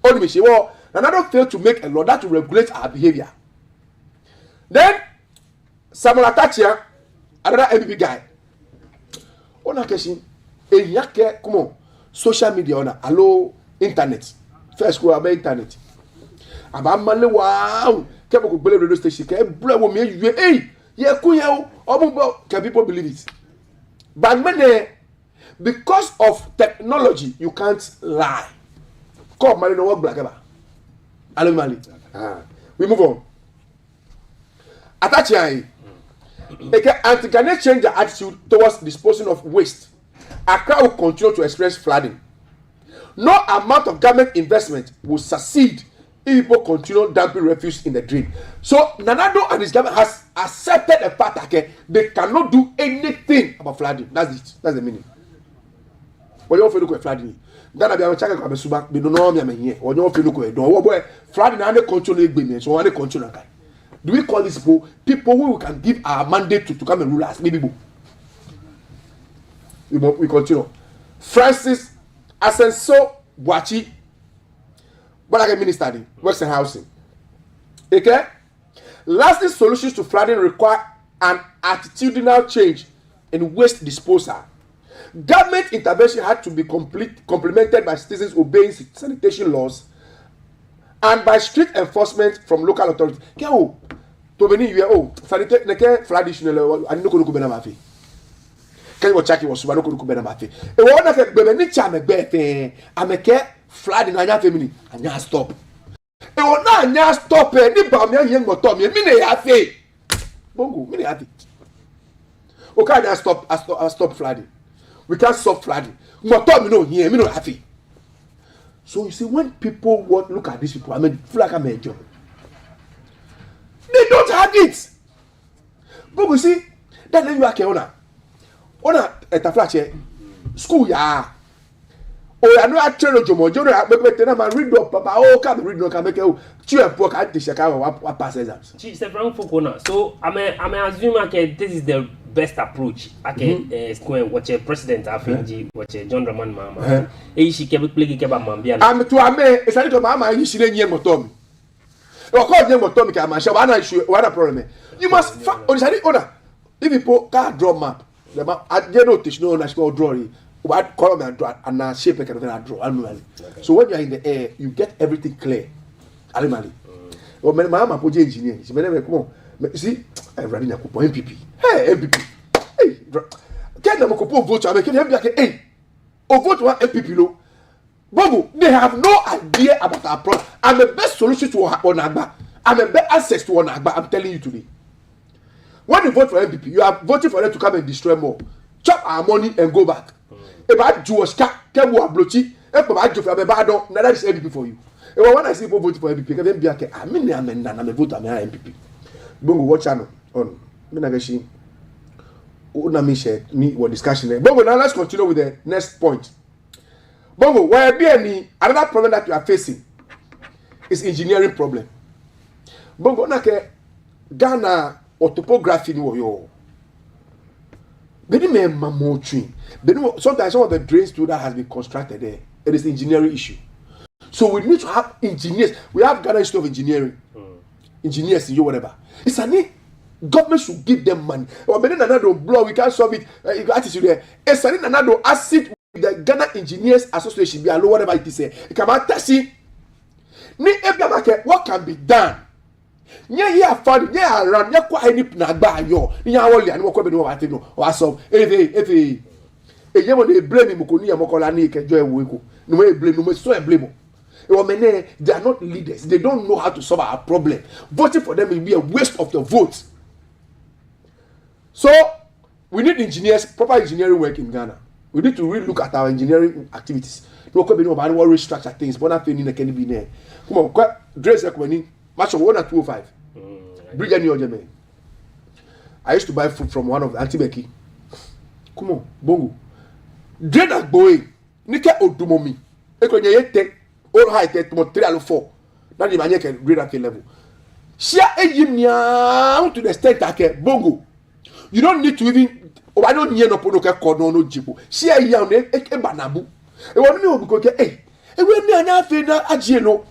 Only say, well, another failed to make a law that to regulate our behavior. Then, Samuel Atachia, another MVP guy. On a question, come on. Social media on allo internet first go about internet aba male wow ke go gbele radio station ke bro wo me you ye ku ye o can people believe it but many because of technology you can't lie come male no work black aba allo male we move on attach here anti-Ghanaian change their attitude towards disposing of waste. Accra will continue to experience flooding. No amount of government investment will succeed if people continue dumping refuse in the drain. So Nanado and his government has accepted the fact that they cannot do anything about flooding. That's it. That's the meaning. Oyo fe no ko flooding. Ghana bia chaka kwa besuba be no me here. Oyo fe no ko don. Wo boy flooding na dey control egbe me. So one dey control na kai. Do we call these people who we can give our mandate to come and rule us? Maybe we continue. Francis Asenso Boachi, Balaga Minister, Western Housing. Okay? Lasting solutions to flooding require an attitudinal change in waste disposal. Government intervention had to be complemented by citizens obeying sanitation laws and by strict enforcement from local authorities. To many you sanitation neke flood additional and no kuku benamafi. Can you check it was no kuku benamafi. E wo na ke be ni cha me gbe fe ameke flood na nya family anya stop. E wo na anya stop ni ba me yen motor me na ya fe. Bongo me na ya fe. Okay, I stop flooding. We can't stop flooding. Motor me no here, me no happy. So you see, when people look at these people, I mean, feel like I'm a job. They don't have it. But you see, that then you are owner at a flat school, yeah. Oh, I know I train no job. You know, I read up, Papa. Oh, come read no, come make you. You have work at the Chicago. What pass exams? It's a wrong corner. So I assume okay, this is the best approach. Okay, square watch a president after watch a John Roman Mama. She kept playing Mambia. I'm to a man. It's a little mama. You see, near Motom. Of course, near Motom. I'm sure. What a problem. You must. Order. If people can't draw map, the map. I don't teach no national drawing. What column and draw and shape like a draw annually. So when you are in the air, you get everything clear. Animally. Well, my mama put engineer. She never come on. See, I'm running a coupon MPP. Hey, MPP. Hey, can them coupon vote? I make him like hey. Or vote one MPP low. Bobo, they have no idea about our problem. I'm the best solution to Onagba. I'm the best access to Onagba. I'm telling you today. When you vote for MPP, you are voting for them to come and destroy more. Chop our money and go back. If I do a scat, tell what blochi, if I do for a bad dog, that is MPP for you. When I see people vote for MPP, I'm a vote for MPP. Bongo, what channel? On. Minagashi. Unami share me what discussion there. Bongo, now let's continue with the next point. Bongo, where be any another problem that you are facing is engineering problem. Bongo, nake Ghana or topography ni yo. Sometimes some of the drains too that has been constructed there. It is engineering issue. So we need to have engineers. We have Ghana Institute of Engineering. Engineers, you whatever. It's a need. Government should give them money. Or maybe another blow, we can't solve it. Attitude there. It's a need another asset with the Ghana Engineers Association. Be alone, whatever it is. It can be taxi. What can be done? Yeah, fund, yeah, run, yeah, quite any nagba yo. Yeah, only and what no at no. Or so, if you want to blame him, Mokolani can join Wiko. No way blame, no way so blame. They are not leaders. They don't know how to solve our problem. Voting for them will be a waste of your votes. So, we need engineers, proper engineering work in Ghana. We need to really look at our engineering activities. No come no about what restructure things. But not feeling can be there. Come on, dress like when match of 1 or 205. Bridge any other man. I used to buy food from one of the Antibeki. Come on, bongo. Drain that boy. Nika odumomi. Ekonye yete. All high tech to 3 or 4. That the man can read at level. Share a to the extent that bongo. You don't need to even. Oh, I don't need no ponoka corner no jibo. Share young a banabu. A woman will go hey. And when they are not fair, ajeno.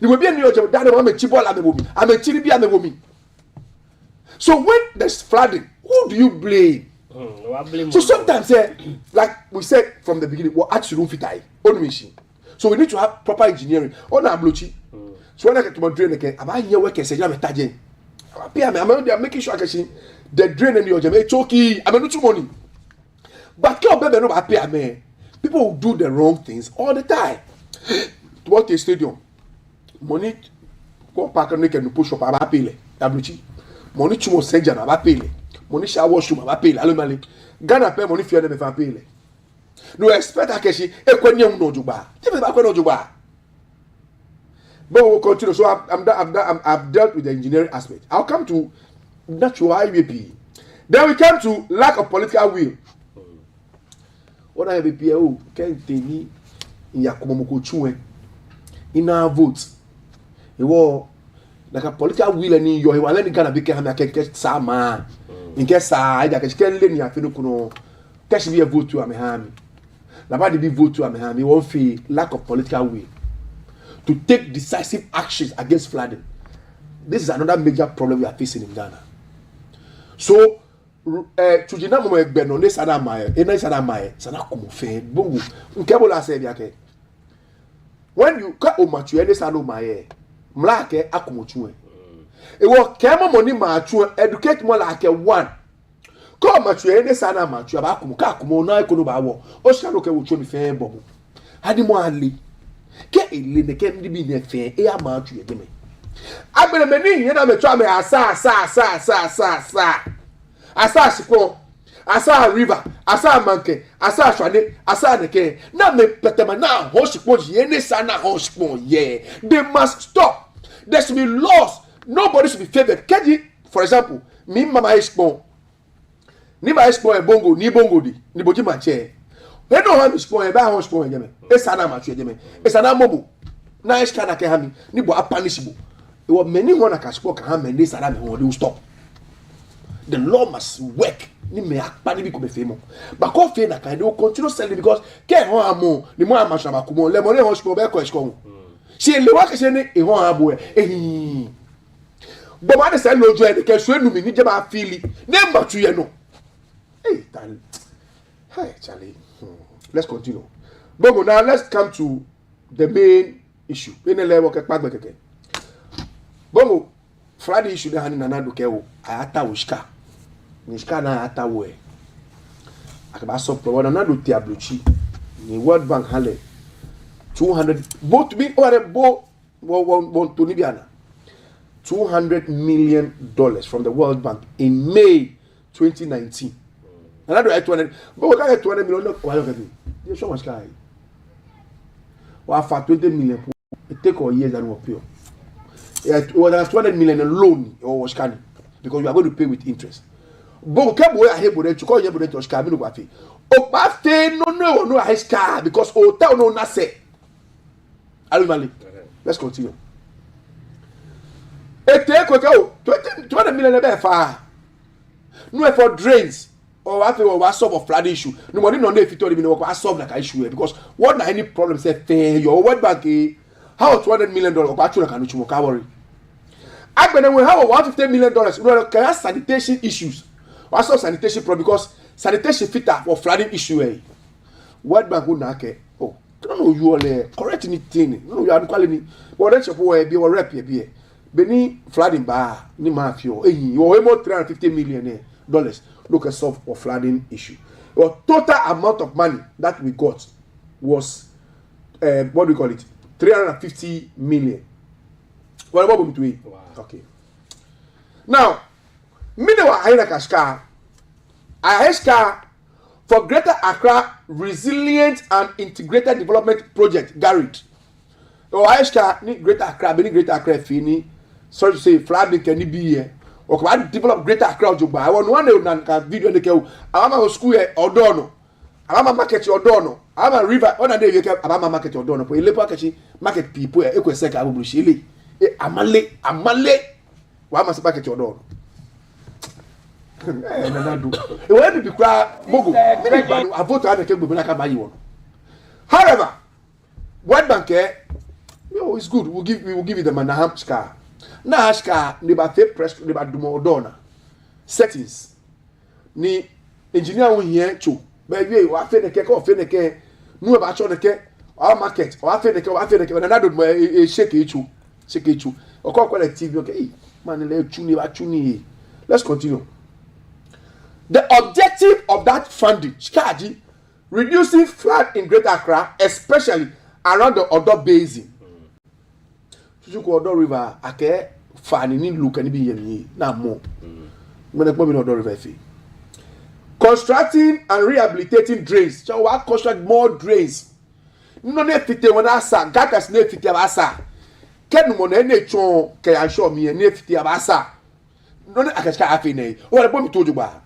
You will be a new job. That I'm a chibola the woman. I'm a chiribia the woman. So when there's flooding, who do you blame? So sometimes, like we said from the beginning, what actually don't fit on machine. So we need to have proper engineering. On our blochi. So when I get to my drain again, am I here working? Say I'm a taje. I'm making sure I can see the drain in your jam. Choky. I'm not too money. But can't be no happy. Man, people will do the wrong things all the time. To what a stadium, money go park and can push up. I'm happy. Blochi. Money too much surgeon. I'm happy. Money shower washroom. I'm happy. Alumali. Ghana pay money for them if I'm happy. No expect Akeshi. Ekwenye no juba. Tell me about no juba. But we'll continue. So I've dealt with the engineering aspect. I'll come to natural IVP. Then we come to lack of political will. What I be oh can't tell Yakumoko Chue in our votes. It was like a political will and you are letting Ghana be can get sama in case I can lend you a Finukuno. Cash be a vote to Amehami. Nobody be vote to Amehami. Won't feel lack of political will to take decisive actions against flooding. This is another major problem we are facing in Ghana. So, Chujina mo egbe ne sada maye, ena sada maye, sana komo fe, bongo. Nkebo la se biake. When you ka o matu ene sada maye, mlake akomo chue. E wo kemo money ma chue, educate mo like one. Ko matu ene sada matu aba akomo ka akomo na ikono ba wo. O sha no ke wo chue mi fe bongo. Hadi mo ali. Ke ele ne ke ndi bi ne fe, e ama matu ye me. Agbere me ni yen na me twa me asa. Asa Sipo, Asa River, Asa Manke, Asa Shwane, Asa Neke. Now me petema na Hoshipo yene sana Hoshipo yeah. They must stop. There should be laws. Nobody should be favored. Keji, for example, me mama Hoshipo. Ni ba Hoshipo e bongo, ni bongo di, ni boji mache. He no ha Hoshipo e ba Hoshipo e jeme. E sana machu e jeme. E sana mobo. Na Hoshipo na ke hami, ni bo apanishibo. E wo many one akashipo ka ha me ni sana me won dey stop. The law must work. Ni me akpani bi ko be femo. But ko fe na kan dey continue selling because ke ho amo ni mo amasha ba kumo le mo le ho shpo be ko shko. She le wa ke se ni e ho abo e. Bo ma de sell lojo e de ke so enu mi ni je ba fili. Ne mbatu ye no. Hey, tal. Hey, Charlie. Let's continue. Bongo, now let's come to the main issue. Ene lewo ke pagbe keke. Bongo, Friday issue de hani na do ke wo ayata ushka. Nishka na ata we akaba so problem na do tiabluchi ni World Bank hale 200 both be or bo won to Nibiana $200 million from the World Bank in May 2019. And I do 200 but we got 200 million why you get you show much guy wa for 20 million it take all years and we pay it was 200 million loan or was can because you are going to pay with interest. Bon kabo ya hebo de chuko yebo de toshka mi no gba fe o pa fe no hiska because o ta no na se alumali. Let's continue. Ete ko ka o 20 million be fa no for drains or what we solve of flood issue no money no dey fit to me no ko solve that issue because what na any problem say fair your World Bank how $200 million ko actually can chumo ka worry agbene we how $150 million no can sanitation issues. Also sanitation problem because sanitation fitter for flooding issue eh. World Bank na ke oh don't know you all correct anything no you are quality but that shop we be rep here be ni flooding ba ni ma fio eh you owe more $350 million look at solve for flooding issue. The total amount of money that we got was what do we call it 350 million. What about between? Wow. Okay. Now Minewa Aina Kashka, Aishka for Greater Accra Resilient and Integrated Development Project, Garrett. Oh, Aishka, ni Greater Accra, ni Greater Accra, fini. Sorry to say, flooding can be here. Or can I develop Greater Accra, Juba? I want one video in the Kew. I'm a school or dono. I'm a market or dono. I'm a river. On a day, I'm a market or dono. For a leper market people, a equal second, I will be Amale. Why must I market your dono? However, World Bank it's good. We will give you the manaham scar. Na scar never take press never do more dona. Settings. Ni engineer won here too. But we wa fe neke ko fe neke nu ba cho neke our market wa fe neke na do shake echu. Shake echu. Okọ collective okay. Man le chu ni ba chu ni. Let's continue. The objective of that funding, Shikaji, reducing flood in Greater Accra, especially around the Odo Basin. Suzuku Odo River, ake fani ni look and be yemi na more. When I come in Odo River, constructing and rehabilitating drains. So we construct more drains. No ne fite when asa, gatas ne fite abasa. Ken mo ne chon ke ansho mi ne fite abasa. No ne akashika afine. O le bo mi told you ba.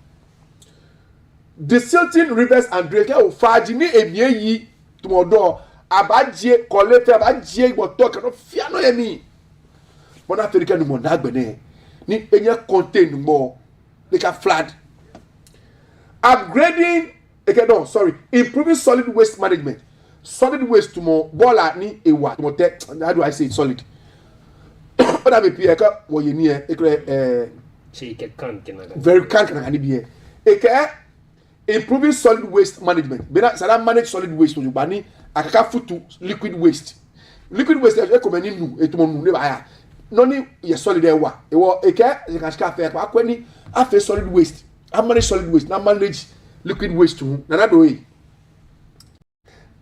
desilting rivers and drainage o faji ni emie yi tumodo abaje collector abaje igboto kan fia no yemi bona Africa ni mo na agbene ni enye contain mo like a flood upgrading improving solid waste management. Solid waste to more baller ni ewa to more how do I say it solid? But I be pieka what you near very can be improving solid waste management. Bena sada manage solid waste to you bani akaka foot to liquid waste. Liquid waste e recommend nu etumo nu ne ba ya. No ni ye solid ewa. Ewo eke you can scarf e kwa kwani afa solid waste. I manage solid waste, na manage liquid waste to na do way.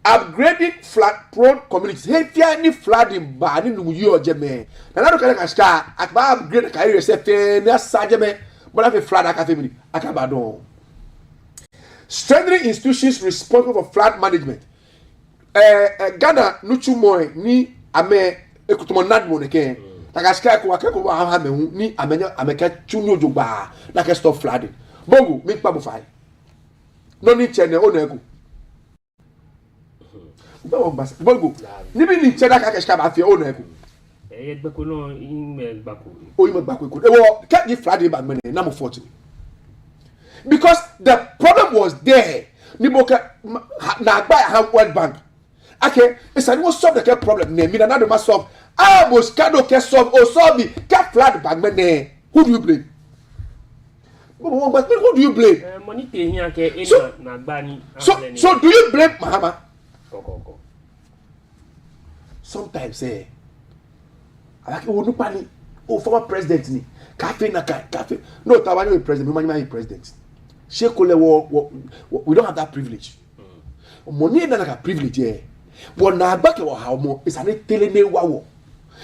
Upgrading flood prone communities. Hey, fear any flooding ba ni numu yo jeme. Na do kale ka ska akba upgrade ka ire se fe na sa jeme. But have a flood aka family akaba don. Strengthening institutions responsible for flood management. Ghana nuchu moy ni ame ekutumo nadmo ne ken. Taka ska ko akeko wa ha me hu ni amenya ameka chunyo jogba na ka stop flooding. Bongo mi pa bo fai. No ni chene o na eko. Bongo ni bi ni chene ka ska ba fi o na eko. Gbeko no ime gbako. O ime gbako eko. Ewo ka ni flooding ba me na mo 40. Because the problem was there. Niboka na agba ha World Bank. Okay, it's a no solve the problem. Ne mi na do ma solve. Ah, Moscado can solve or solve it. Can flood bag me. Who do you blame? Who do you blame? Money pay here ke na agba ni. So do you blame Mahama? Go. Sometimes like we pani former president ni. Cafe. No, Tawani is president. Mumani is president. We don't have that privilege. Money is not like a privilege here. But na back wa how mo is ane tele ne wawo.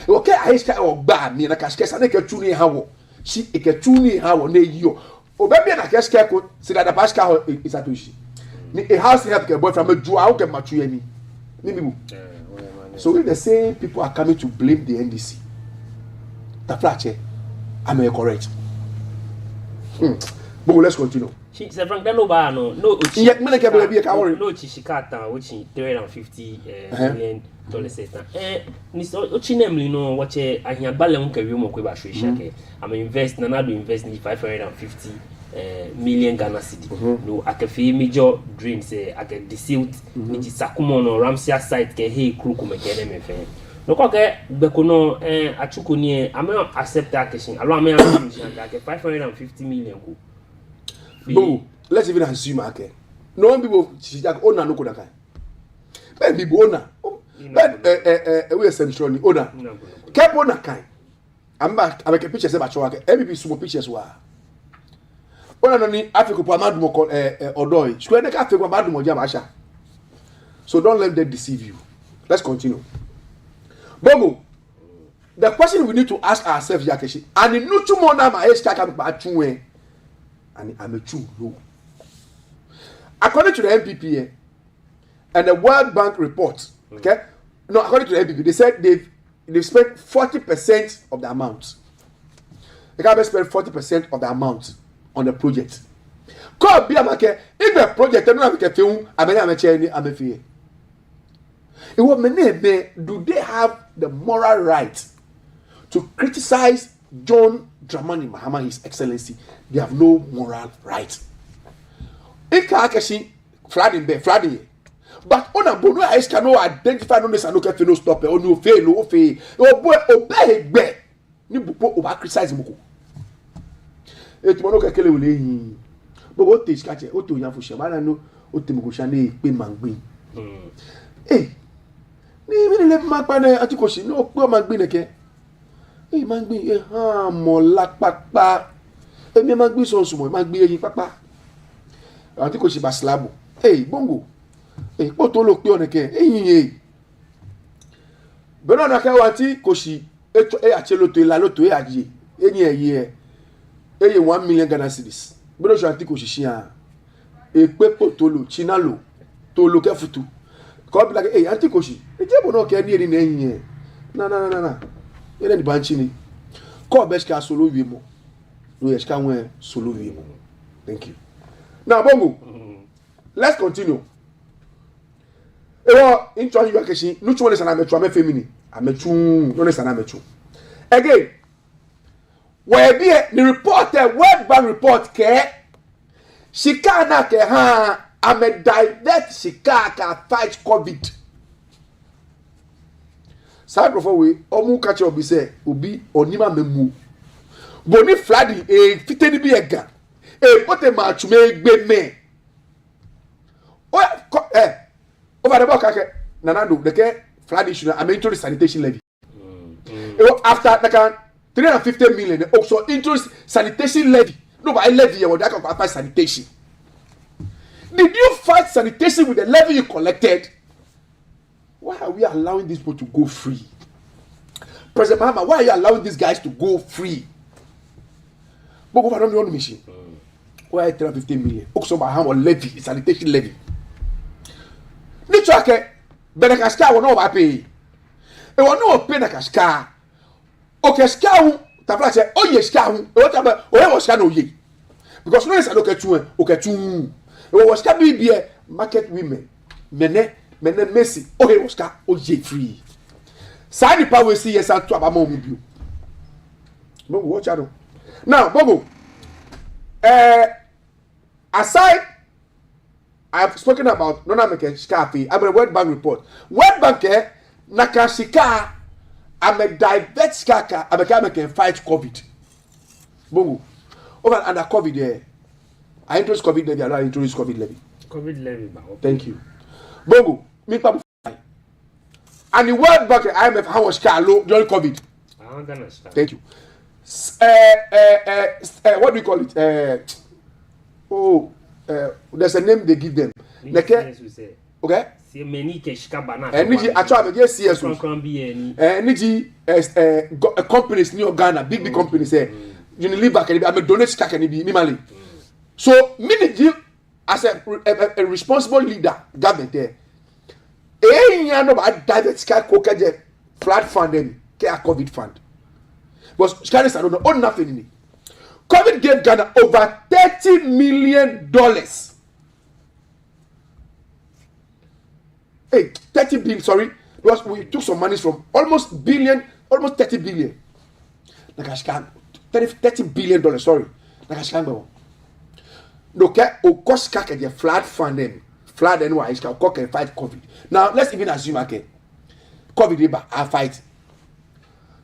Okay, I ska o gba mi na ka ska sa ne ke tuni hawo. Si e ke tuni hawo ne yo. O be na ka ska ko si da paska ho isatoshi. Ni a house help ke boyfriend me do how ke matu yani. Ni mi bu. So if the same people are coming to blame the NDC. The flache am I correct? But let's continue. Se Frank no ba no yet me ke be ka worry no chishikata which $350 million ni so ochinemli no wache ahia bale nka wi mo ko ba hwe shake am invest na do invest ni 550 million Ghana cedi no akafi major dream say aka desilt ni sakumo no Ramsia site ke hey kruku me ke me fe no ko ke beko no achuko ni am accept action alo am am shake 550 million ko. No, let's even assume okay. No one people like owner no koda kai. Ben people owner. Ben we essential ni owner. Keep owner kai. I'm make pictures about show okay. MVP sumo pictures wa. Owner no ni Africa po amadu mo odoi. Square na Africa po amadu mo jam asha. So don't let them deceive you. Let's continue. Bogo. The question we need to ask ourselves yakeshi. And in nutu mo na ma eska ka ba tunwe. And I'm a true low. According to the MPP and the World Bank report, okay? No, according to the MPP, they said they've spent 40% of the amount. They can't spend 40% of the amount on the project. If the project do they have the moral right to criticize John Dramani Mahama, His Excellency? They have no moral right. If Kakashi flooding, but on a bono, I can identify no no no stop or no fail, oh boy, obey bear. Nibupo over criticize Moko. It monoka kele ule. But what is catch? What to young for Shamana no, what Timushane, Pin Mangwin. Eh, ni let Makbane Atikoshi, no poor Mangbin again. Eh, Mangbin, more like papa. Eh, me Mangbi so sumo, Mangbi papa. Atikoshi baslabo. Eh, bongo. Eh, poto lo pe oneke. Eh. Beno na ka wati koshi achelo to la loto aje. Eni eye. Eye 1 million Ghana cedis. Beno so Atikoshi shia. E pe poto lo chinalo. To lo ke futu. Ko bi like eh Atikoshi. E je bono ke ni eri na yin. Na. Ere ni banchi ni. Ko be ska solo wi mo. No ye ska won solo wi mo. Thank you. Now, Bongo, let's continue. In charge of your no one is an amateur, feminine. Amateur, no is an amateur. Again, where be the reporter, World Bank report, care. She can't I'm a divert, she can't fight COVID. Side before we, Omu catch up, say, Ubi, Onima Memu. Boni Fladdy, a fitted be a gun. A potema to make big me. Over the book, Nanado, the care, Fladdy should have into the sanitation levy. After the 350 million, also into sanitation levy. No, but I levy or that can fight sanitation. Did you fight sanitation with the levy you collected? Why are we allowing these people to go free? President Mahama, why are you allowing these guys to go free? But go for the machine. Why 350 million? Also, Mahama levy, sanitation levy. Nichake, Benakaska will not pay. It will not pay Nakaska. Okay, Scow, Tafla said, oh yes, Scow, whatever, whatever Scano ye. Because no is a look at you, okay, too. It was can be a market women. Mene Messi. Oh, it was car. Oh, ye free. Sign the power see yes to about more with you. But watch out. Now, Bobo. Aside, I have spoken about non-American Scafi. I'm a World Bank report. World Bank Nakashika. I'm a divert skaka. I'm a American fight COVID. Bobo. Over under COVID there. I introduced COVID levy. I introduced COVID levy. COVID levy. Okay. Thank you. Bongo, me papu. And the World Bank, IMF, how was Carlo during COVID? I don't understand. Thank you. What do we call it? There's a name they give them. Okay. Energy, actually, yes, yes. Energy, companies, New Ghana, big companies, Unilever, I'm a donate can be minimally. So, many as a responsible leader, government there. No direct sky coca flood fund and care COVID fund. But Scottish I don't know, own nothing in it. COVID gave Ghana over $30 million. Hey, 30 billion, sorry. Because we took some money from almost 30 billion. $30 billion, sorry. Okay, of course, the flood funding, flood and why can fight COVID. Now let's even assume COVID I fight.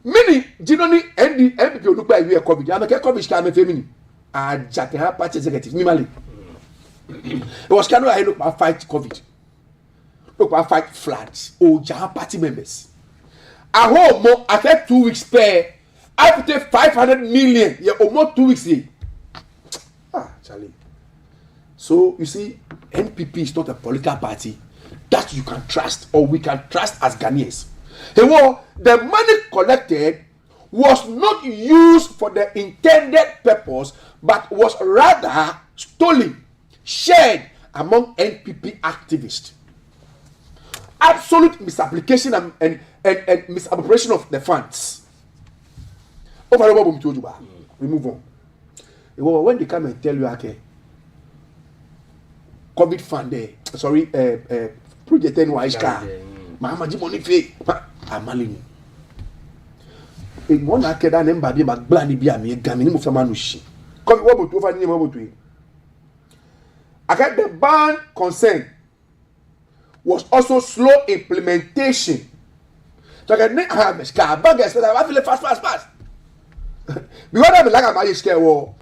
Many generally NDP look like we are COVID. I'm a COVID scam family. I just have party executive. Mimali. It was kind of I look at fight COVID. Look at fight floods. Oh, Jahan party members. I hope more after 2 weeks pay. I put 500 million. Yeah, or more 2 weeks here. Charlie. So you see, NPP is not a political party that you can trust or we can trust as Ghanaians. Hey, well, the money collected was not used for the intended purpose, but was rather stolen, shared among NPP activists. Absolute misapplication and misappropriation of the funds. Overall, we move on. When they come and tell you, okay, COVID fund there, sorry, project NYS car, Mama di money fee, I'm maling. In one akeda nemba bi magbani bi ami gami ni mo fama no shi. COVID what to over ni mo to yi. Okay, the ban concern was also slow implementation. So I ne have car bag expect I feel fast. Because I be like am I scare wo.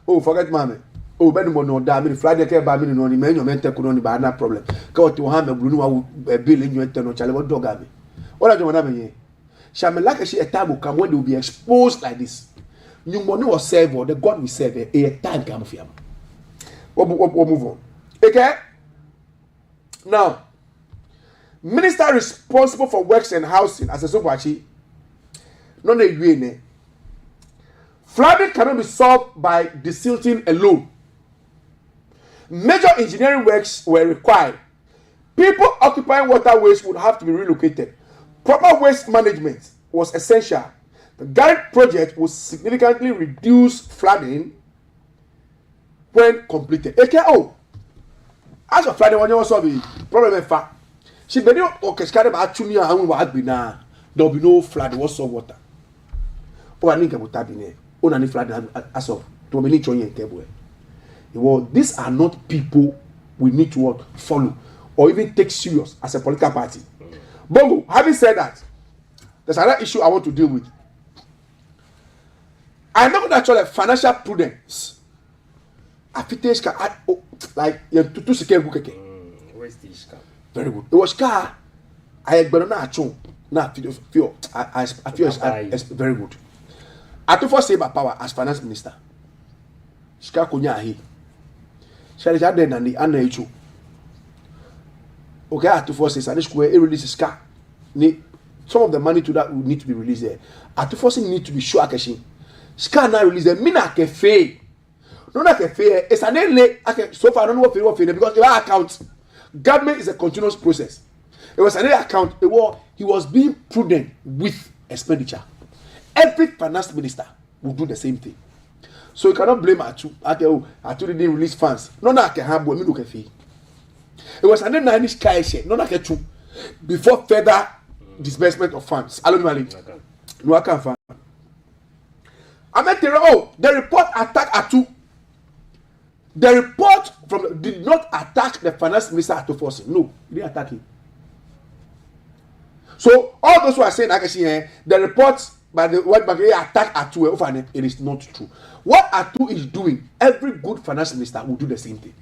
Oh, forget mommy. Oh, ben mo no da me Friday ke ba me no ni me nyo mente ko no ni ba na problem. Ka o ti wo ha me blu no wa bill nyo ente no chale wo dog abi. What do you want me? Shall me like a time will come when they will be exposed like this. You money was serve or the God we serve a time come for him. We'll move on. Okay? Now, minister responsible for works and housing as a Sobachi, no ne. Flooding cannot be solved by desilting alone. Major engineering works were required. People occupying waterways would have to be relocated. Proper waste management was essential. The Garrett project will significantly reduce flooding when completed. As of Friday, when you also be problem fa. She be no orchestra about tunia and we will be now. There will be no flood, was water. Oh, I think about tabine. Oh, any flood as of to be need table. Well, these are not people we need to follow or even take serious as a political party. Bongo, having said that, there's another issue I want to deal with. I'm not going to actually financial prudence. Like to secure book. Where's the Ishka? Very good. It was car. I better not show. Now feel I feel very good. I to first say about power as finance minister. Shika kunya he. Shall I then and the anna echu. Okay, I to first say this square release ska. Some of the money to that will need to be released there. I to first need to be sure cashing. Ska now release there. Me na cafe. No na cafe. It's an late. So far I don't know what because your account. Government is a continuous process. It was another account. He was being prudent with expenditure. Every finance minister will do the same thing. So you cannot blame Atu. Atu didn't release funds. No, I can have me look at fee. It was another 9 sky share. No, I can two before further disbursement of funds. No, I can't find. I met the report attack Atu. The report did not attack the finance minister at force. No, he didn't attack him. So all those who are saying, I can see the reports by the World Bank attack Atu, it is not true. What Atu is doing, every good finance minister will do the same thing.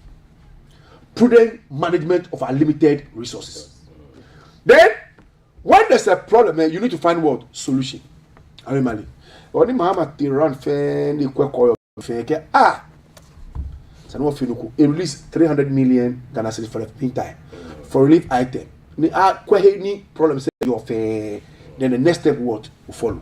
Prudent management of our limited resources. Then, when there's a problem, you need to find what solution. Arimali. Only Muhammad Tiran fan the it released 300 million Ghana cedis for the meantime for relief item. Any problem then the next step will follow.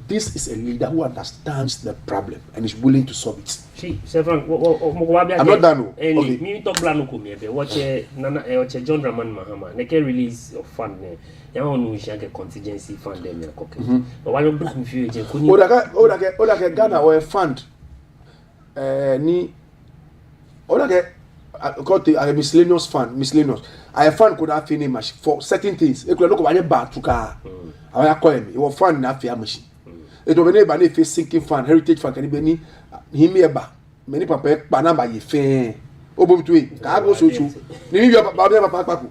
This is a leader who understands the problem and is willing to solve it. I'm not done. Me talk plan ko watch John Draman Mahama. They can release of fund there. You want to share contingency fund them in pocket. But why don't black me few agent? Oda Ghana or a fund ni miscellaneous fund, I fund could have finished much for certain things. It could look at bad to car. I call him. It was fund na fair machine. It was a face sinking fund, heritage fund, can be him eba. Many papa banana ye fair. Obum to it. I go so true. Maybe your papa.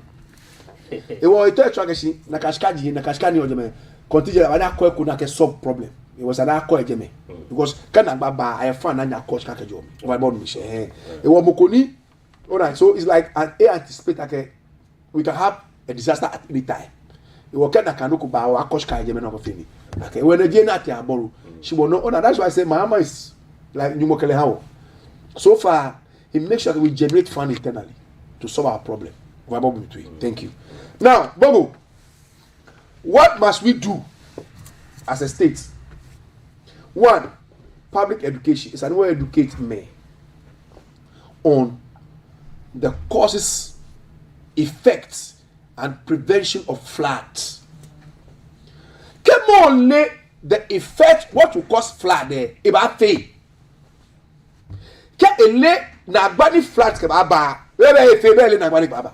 It was a third traction, Nakashkani or the continue. I could not solve problem. It was an accord game because Kanababa I found an coach Kakajo. Why born Michel? It was Mokoni. All right, so it's like an anticipate. We can have a disaster at any time. It was Kanakanuku Bawa coach Kajaman of a fini. Okay, when the Jenati borrow, she will know. That's why I say Mama is like Numokele. So far, he makes sure that we generate fund internally to solve our problem. Thank you. Now, Bobo, what must we do as a state? One, public education is another educate me on the causes, effects, and prevention of floods. Come on, the effect, what will cause flood there? About faith. Can na bani floods ke baba. Where fe be na bani baba.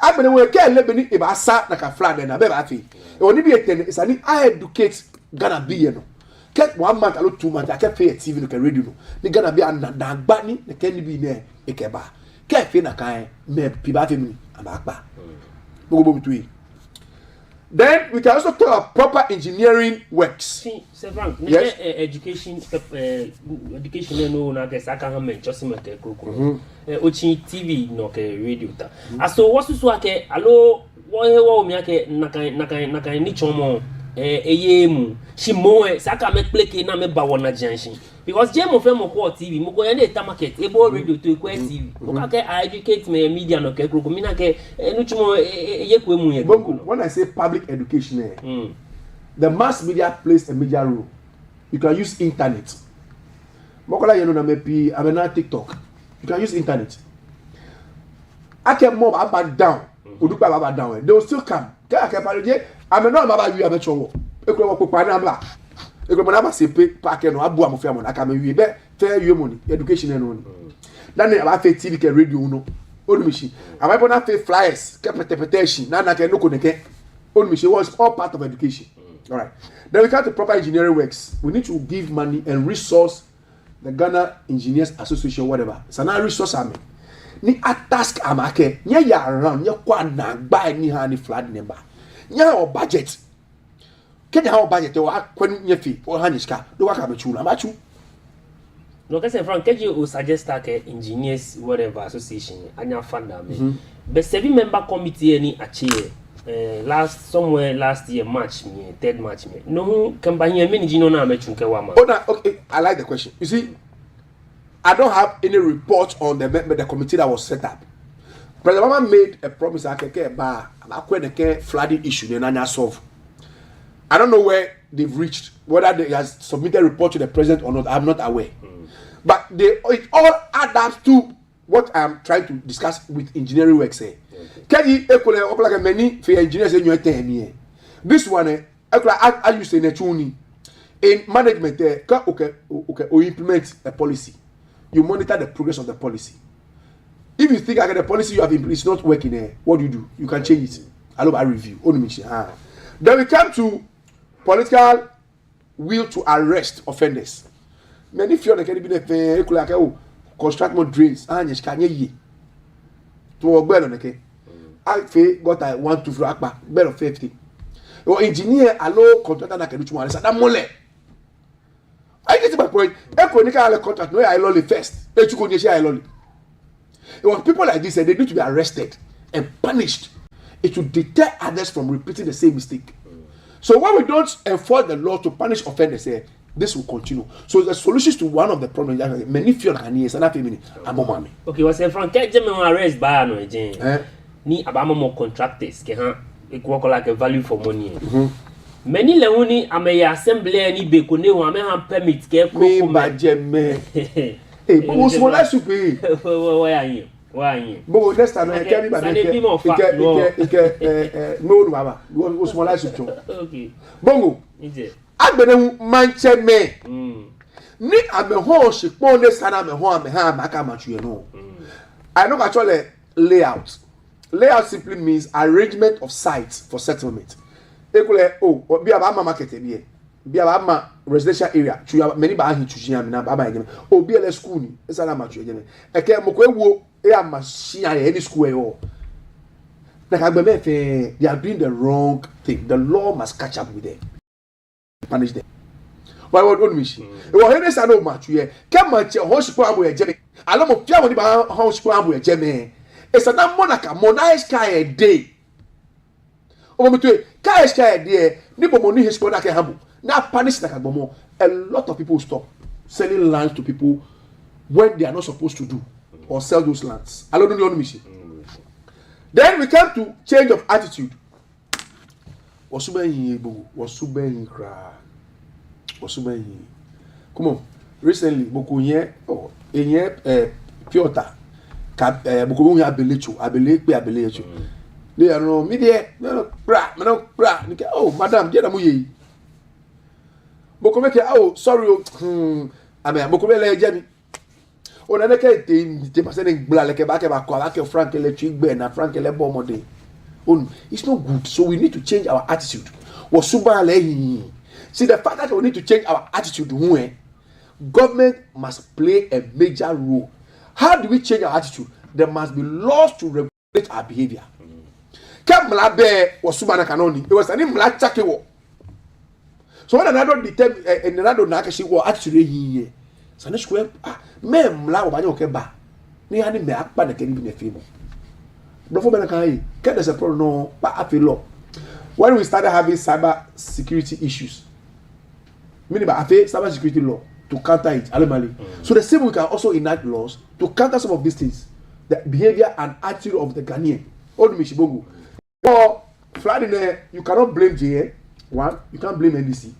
Abene we ke le beni e ba sa na ka flood na be ba fe. E oni bi eten is ani I educate Ghana be no. Get 1 month or 2 months, I can pay a TV no radio no. Ni Ghana be an na gbani ne ken bi ne e ke ba. Ke fe na kan me piba fe mi amagba. Then we can also talk about proper engineering works. See, Frank, yes? Education no na ke saka ha men just me ke koko. Ochi TV no ke radio ta. Aso wasu so ake alo wo mi ake na kan ni chomo eyemu shimo saka me play na me ba wona janshin because je mo fe mo ko TV mo ko ya na market ebo radio to ko TV mo ka ke educate me media no ke koko mi na ke enu chumo ye ko emu ye. When I say public education, the mass media plays a major role. You can use internet. Mokola you know na me pi amena TikTok. You can use internet. I can move up down. Odupa baba down. They will still come. I may not about you, I'm a chongo. e ko mo na ba se pe park no abu amofia mo na ka me wi be fair you money education no ni dan na ba fe TV ke radio no onimishi am I na fe flyers ke petition na ke no ko ne ke onimishi was all part of education. All right, then we come to proper engineering works. We need to give money and resource the Ghana Engineers Association, whatever. It's an resource army. Ni a task amake. Nya ya around. Nya kwa na buy ni ha ni flood number. Nya o budget. Kenya ha o budget. O akwen nye fi. O ha nishka. Do waka mechu na machu. No, because from Keji will suggest that engineers whatever association anya funda me. But 7-member committee any achieve. Last year March me 3rd March me no campaign me ni no na mechunke wa ma. Okay, I like the question. You see, I don't have any report on the committee that was set up. President Mama made a promise akeke ba akweneke flooding issue na nya solve. I don't know where they've reached, whether they has submitted a report to the president or not. I'm not aware. But it all adds up to what I'm trying to discuss with engineering works here. Can you equal like many for engineers in your 10 years? This one, I use in a tuning in management. Okay, or implement a policy. You monitor the progress of the policy. If you think the policy you have implemented is not working there, what do? You can change it. I review. Then we come to political will to arrest offenders. Many feel like any construct more drains. Yes, can ye to Obel okay. I got a 1 2 3 akpa bed of 50. Your engineer allow contractor na kedu chuma that mole. I get my point. Economical contract no I lolly first. It was people like this, they need to be arrested and punished. It will deter others from repeating the same mistake. So when we don't enforce the law to punish offenders, this will continue. So the solutions to one of the problems many feel like okay, what's in front? Get them arrest by no again. Ni abama more contractors ke ha work like a value for money. Many leoni ame assembly ni beko ne wa me ha permit ke ko ba jeme. Eh, bo so la super. Why you? Bo next time I can be ba no baba. Wo so la super. Okay. Bongo. Ije. Agbene manche me. Ni ame ho shipon de sana me ho ame ha maka machuye no. I know actually layout. Layout simply means arrangement of sites for settlement. Ekule be about market be about residential area. Many ba hin chuchi na ba again. Be a school ni. Esa na machu again. Eke moko ewo e amashia any school e o. Like agbeme they are doing the wrong thing. The law must catch up with them. Punish them. Why would on mishi? E wo hene sa no machu ye. Ke manche ho shiko abo ye jeme. Alo mo pia mo ni ba ho shiko abo ye jeme. It's a monarch sky a day. Kai sky a day, Nipo money his product habu. Now punish like a bomo. A lot of people stop selling land to people when they are not supposed to do or sell those lands. I don't know the mission. Then we come to change of attitude. Come on. Recently, Bokuye, Piotr. Bukumu ya abelechu. They are no media, no bra. Oh, madam, get a muye. Bokumeke, oh, sorry, I mean, Bokumele Jenny. On a decade, they must send black like a Frank Electric Ben and Frank Elebomode. It's not good, so we need to change our attitude. See, the fact that we need to change our attitude, government must play a major role. How do we change our attitude? There must be laws to regulate our behavior. Kamlabe was Subana Kanoni. It was an imla chakewo. So when another determine and another nakashi war actually here. Sanish square mem la obanyo keba. Ni hani me akpa na keni bi fimo. Brofo benakai, there's a problem no pa apelo. When we started having cyber security issues, meaning by cyber security law to counter it, so the same we can also enact laws to counter some of these things, the behavior and attitude of the Ghanaian. Or flooding there, you cannot blame JA. One, you can't blame NDC,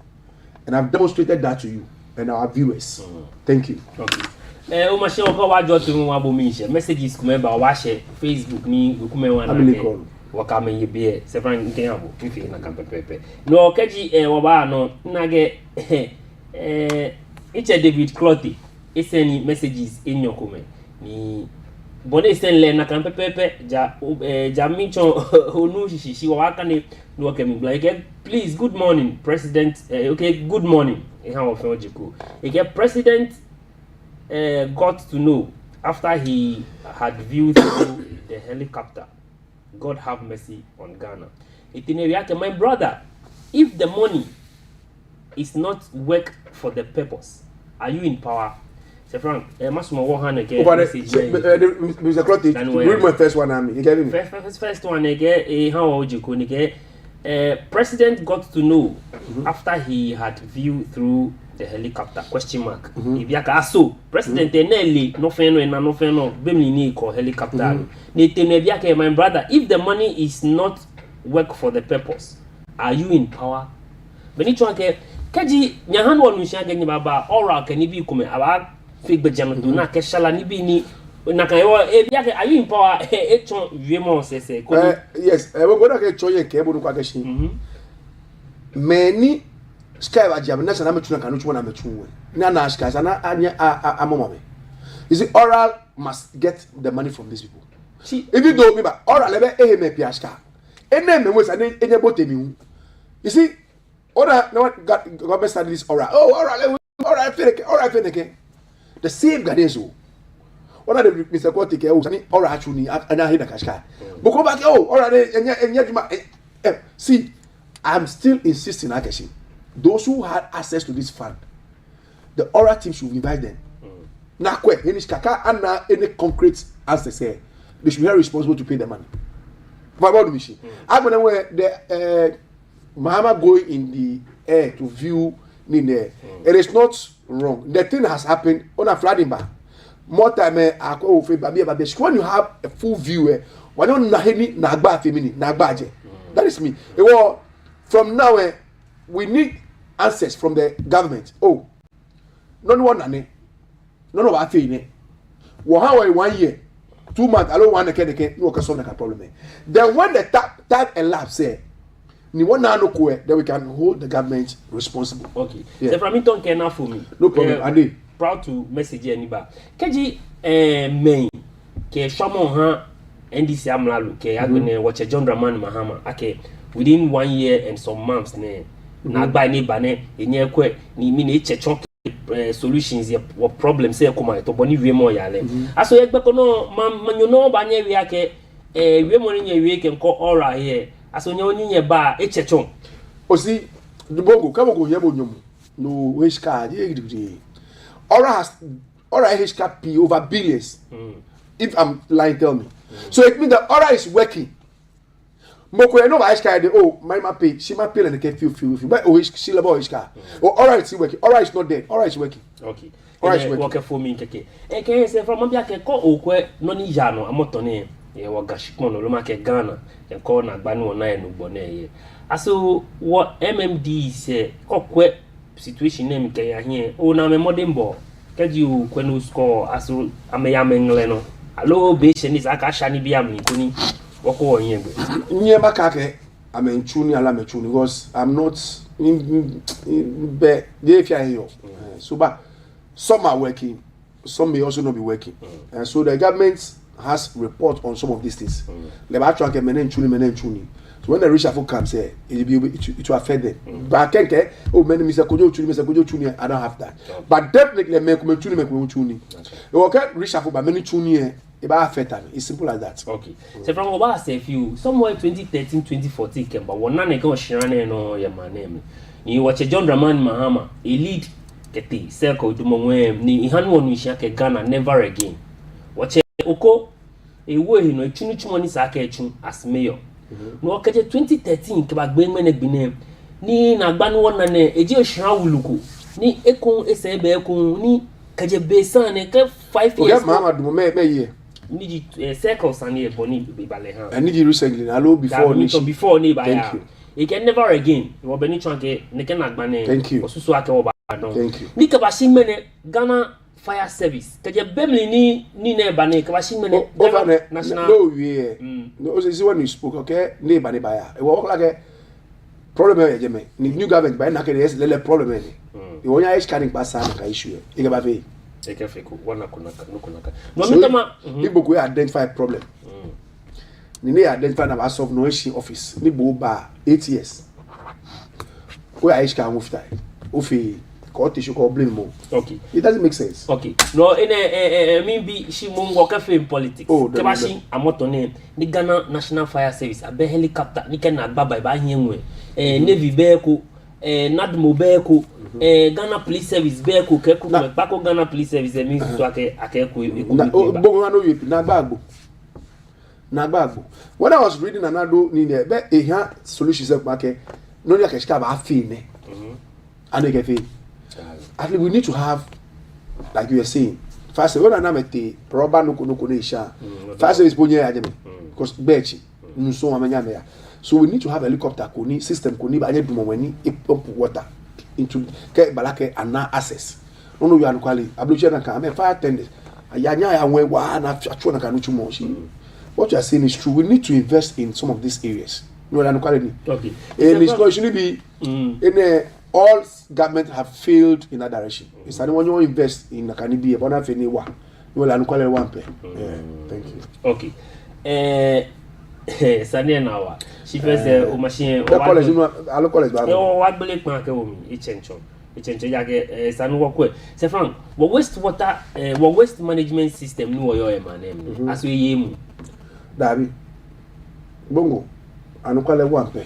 and I've demonstrated that to you and our viewers. Thank you. Okay. O machine ko wa jo to mu abo mi share messages kuma ba wa share Facebook ni dokume wan na. wakame yebe several nkanyabo fifi na kampepepe no kaji waba no nage eche David Clotty eseni messages in your comment ni bone sen na kampepepe ja mincho onu shishi waka ni wakame like please good morning president okay good morning how of logical president got to know after he had viewed through the helicopter. God have mercy on Ghana. My brother, if the money is not work for the purpose, are you in power? Say Frank, Mr. Clotty, read my first one. First one again. How would you president got to know after he had viewed through the helicopter ? If you can so president Nelly no bemni ni ko helicopter. My brother, if the money is not work for the purpose, are you in power? Beni chwanke kaji nyahan wonu shanga ni baba oral kan ni bi kuma aba fake bejano do na ke shala ni bi ni na kan yo are you in power? Echon wiemo sese ko yes we go na ke choye ke bo kwa keshi many sky ba jam na sana metuna kanu chwo na metunwe na sky sana anya amomame. You see, oral must get the money from these people. See, if you don't remember, oral lebe eheme piaska ene me we sana enye botemi. You see, oral no government study this oral. Oh, oral fake. The same Ghanaians. What are the Mr. Clotty ke o sani oral actually anya hida kashka. Boko back oral enye juma. See, I'm still insisting Akeshi. Those who had access to this fund, the oral team should invite them. Nakwe, any kaka and any concrete answer say they should be responsible to pay the money. For about the mission, I'm gonna where the Mahama going in the air to view Nine. It is not wrong. The thing has happened on a flooding bar. More time, when you have a full view, why don't Nahini Nagba Femini Nagbaje? That is me. From now, we need answers from the government. Oh, none of our thing. How 1 year, 2 months, I don't want to work solve the problem. Then when the time elapses, then we can hold the government responsible. Okay. Yeah. So from it can for me. No problem. Ade. Proud to message anybody. Keji main ke shamo ha NDC amlalu ke agone watch John Dramani Mahama. Okay. Within 1 year and some months na gba ni ba ne enye kwe ni mi na chechon solutions your problems say come to boni wie mo yale aso ye gbeko no manyo no ba nya wi ake wie mo nya wi ke nko ora here aso nya onye ba chechon osi dubongo kamo go yebo nyom no hk ye ora hk p over billions. If I'm lying, tell me. So it means the ora is working. Moko no ba iska de my pay she ma pay and get feel but she lebo iska all right working all right is not dead all right is working okay all right is working for me keke can say from bia ke ko okwe no ni ya no amotone ye wo gashikon no lo ma ke Ghana e ko na gba no na enugbo na ye aso what MMD say kokwe situation na mi ke ya here o na me modern ball ke ji o kwe no score aso ameya mengle no allo be shenis aka shani bia mi kuni wako nyembe nyemba kake amenchuni ala mechuni because I'm not in be here. So but some are working, some may also not be working. And so the government has report on some of these things. Le ba try menenchuni. So when the reshuffle comes here, it will affect them. But I can't care. Oh, many Mr. Kojo Chuni, I don't have that. But definitely make chuni. Okay, reshuffle by many chuni. It's simple as that. Okay. So from what I say, if you somewhere 2013, 2014, came but one nane go shirane no your name. You watch a John Dramani Mahama, a lead kete circle to Mongwe, ni Ihan one wishake Ghana never again. Watch Oko a way no chunichu money sake as mayor. No kaje 2013 keba gbenmene gbinem ni na gbanu wona ne eje ohrawuluku ni ekun esebe ekun ni kaje besan ne ke 5 years. Okay, Mama do me ye. Need circles and here boni bale ha. I need you recently. Hello before ni ba. Thank you. You can never again. You will be trying to ne ken agbane. Thank you. Osusu ake oba don. Thank you. Ni ka ba shimene Ghana Fire Service. Kaje bemli ni ne bane kabashi mene national. No we. No, so when you spoke, okay, ne bane baya. It was like a problem here, Jeme. New government by na ke yes le problem here. You want ya scanning pass na ka issue. Ike ba fe. Eke fe ko wana kuna. No mitama. People go identify problem. Ni ne identify na solve no issue office. Ni bo ba 8 years. Ko ya scan move time. Ofi court issue ko blame mo. Okay. It doesn't make sense. Okay. No, maybe she mungo ka in politics. Kebashi amoto ne ni Ghana National Fire Service abe helicopter ni ken na agba ba hienwe. Navy be ko NADMO be ko Ghana Police Service be ko ke ko ba ko Ghana Police Service means to ake ko bongo no you na gbagbo. When I was reading another ni be ehia solution se make no ya ke shika ba afi ne. And ke fi at least we need to have, like you were saying, first when I mete proba no isha. First is bonye ajeme because bechi nso amenya me ya. So we need to have a helicopter koni system koni ba anye dumo wani pump water into ke balake ana access. No you ankwali abluche na ka fire tenders. Ayanya ya we wa na atwo na kanu chumo shi. What you are saying is true. We need to invest in some of these areas. No ankwali ni. Okay. And it's going to be in all government have failed in that direction. It's when you invest in Nakanibi, but not any one. You will unqualified one pay. Yeah, thank you. Okay. Sania nawa. She first machine. College, I college. What believe man can ichencho. Ichencho yage sanu wakwe. Se frank, what waste management system no yo man as we yemu. Dabi. Bongo. Unqualified one pay.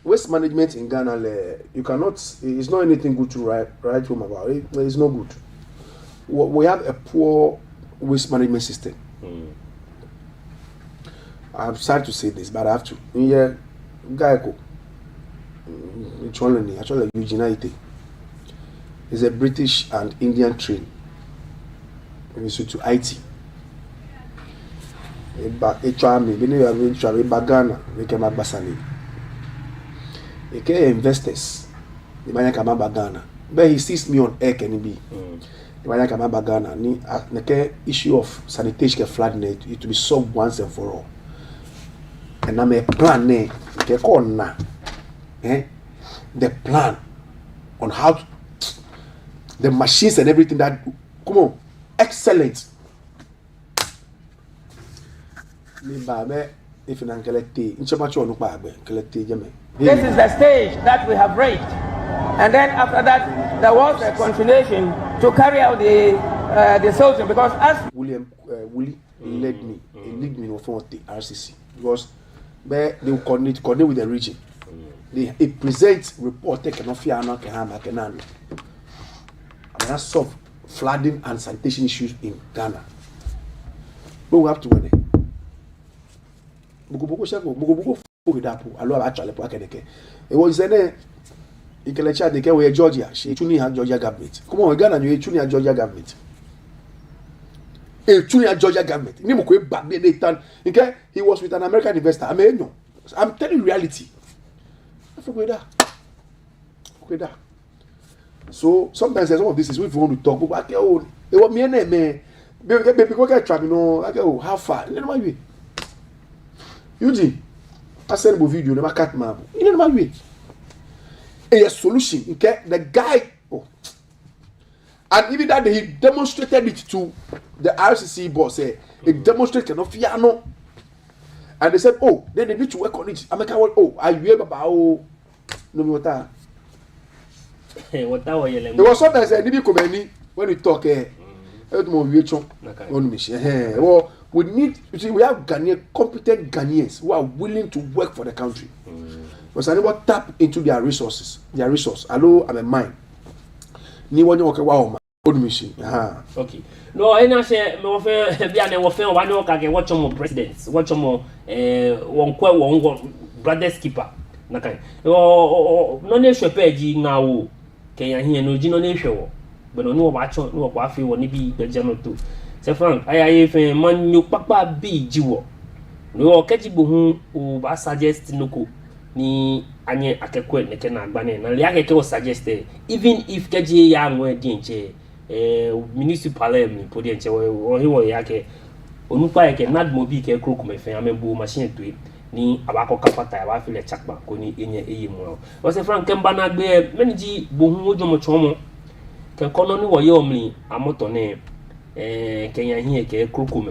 Waste management in Ghana, you cannot. It's not anything good to write home about. It's not good. We have a poor waste management system. I'm sad to say this, but I have to. Yeah, Gaiko. Actually, Eugene is a British and Indian train. It's to IT. Ghana, investors, the man kama Ghana. But he sees me on air can be. The man kama Ghana. The issue of sanitation flood it to be solved once and for all. And I'm a plan ne. The plan on how to, the machines and everything that come on, excellent. If you This is the stage that we have reached, and then after that there was a continuation to carry out the solution because as Willie led me for the RCC because they will coordinate with the region. They present report taken off here and that's solve flooding and sanitation issues in Ghana. But we have to win it. It was in Georgia. She had Georgia government. Come on, Ghana, you Georgia government. Georgia government. He was with an American investor. I'm telling you reality. I forget that. So sometimes some of this is if you want to talk about it was me and me. Because I try, how far? Eugene, I send a video, never cut my in my way. A solution, okay? The guy, and even that he demonstrated it to the RCC boss. He demonstrated no piano, and they said, "Oh, then they need to work on it." I'm like, "Oh, I hear about no water." There was sometimes I need to when we talk. Well, we have competent Ghanaians who are willing to work for the country. Because I never tap into their resources. Hello, I'm a mine. Okay. No, I say me ofe bia na ofe wa no ka ke watch more presidents, watch more one brothers keeper na kai. No ne hwepe ji na wo ke ya hie no ji no ne hwe but no watch no kwa afi wo ni bi gbeje no to. Se frank ayaye fe man nyu papa bi ji wo. No keji bo hu o ba suggest no ko ni anye akekwe neke na agbane na le akeke o suggest even if keje ya anwo edi nche municipal mi podi nche wo he wo yake onupa yake nadmobi ke krokum efe amembu machine to ni abako kapata ya afile chakba ko ni enye eyemu o se frank kemba na gbe meniji bohun ojomo chomo ke kono ni wo ye omli amoto ne kenya hie ke krokum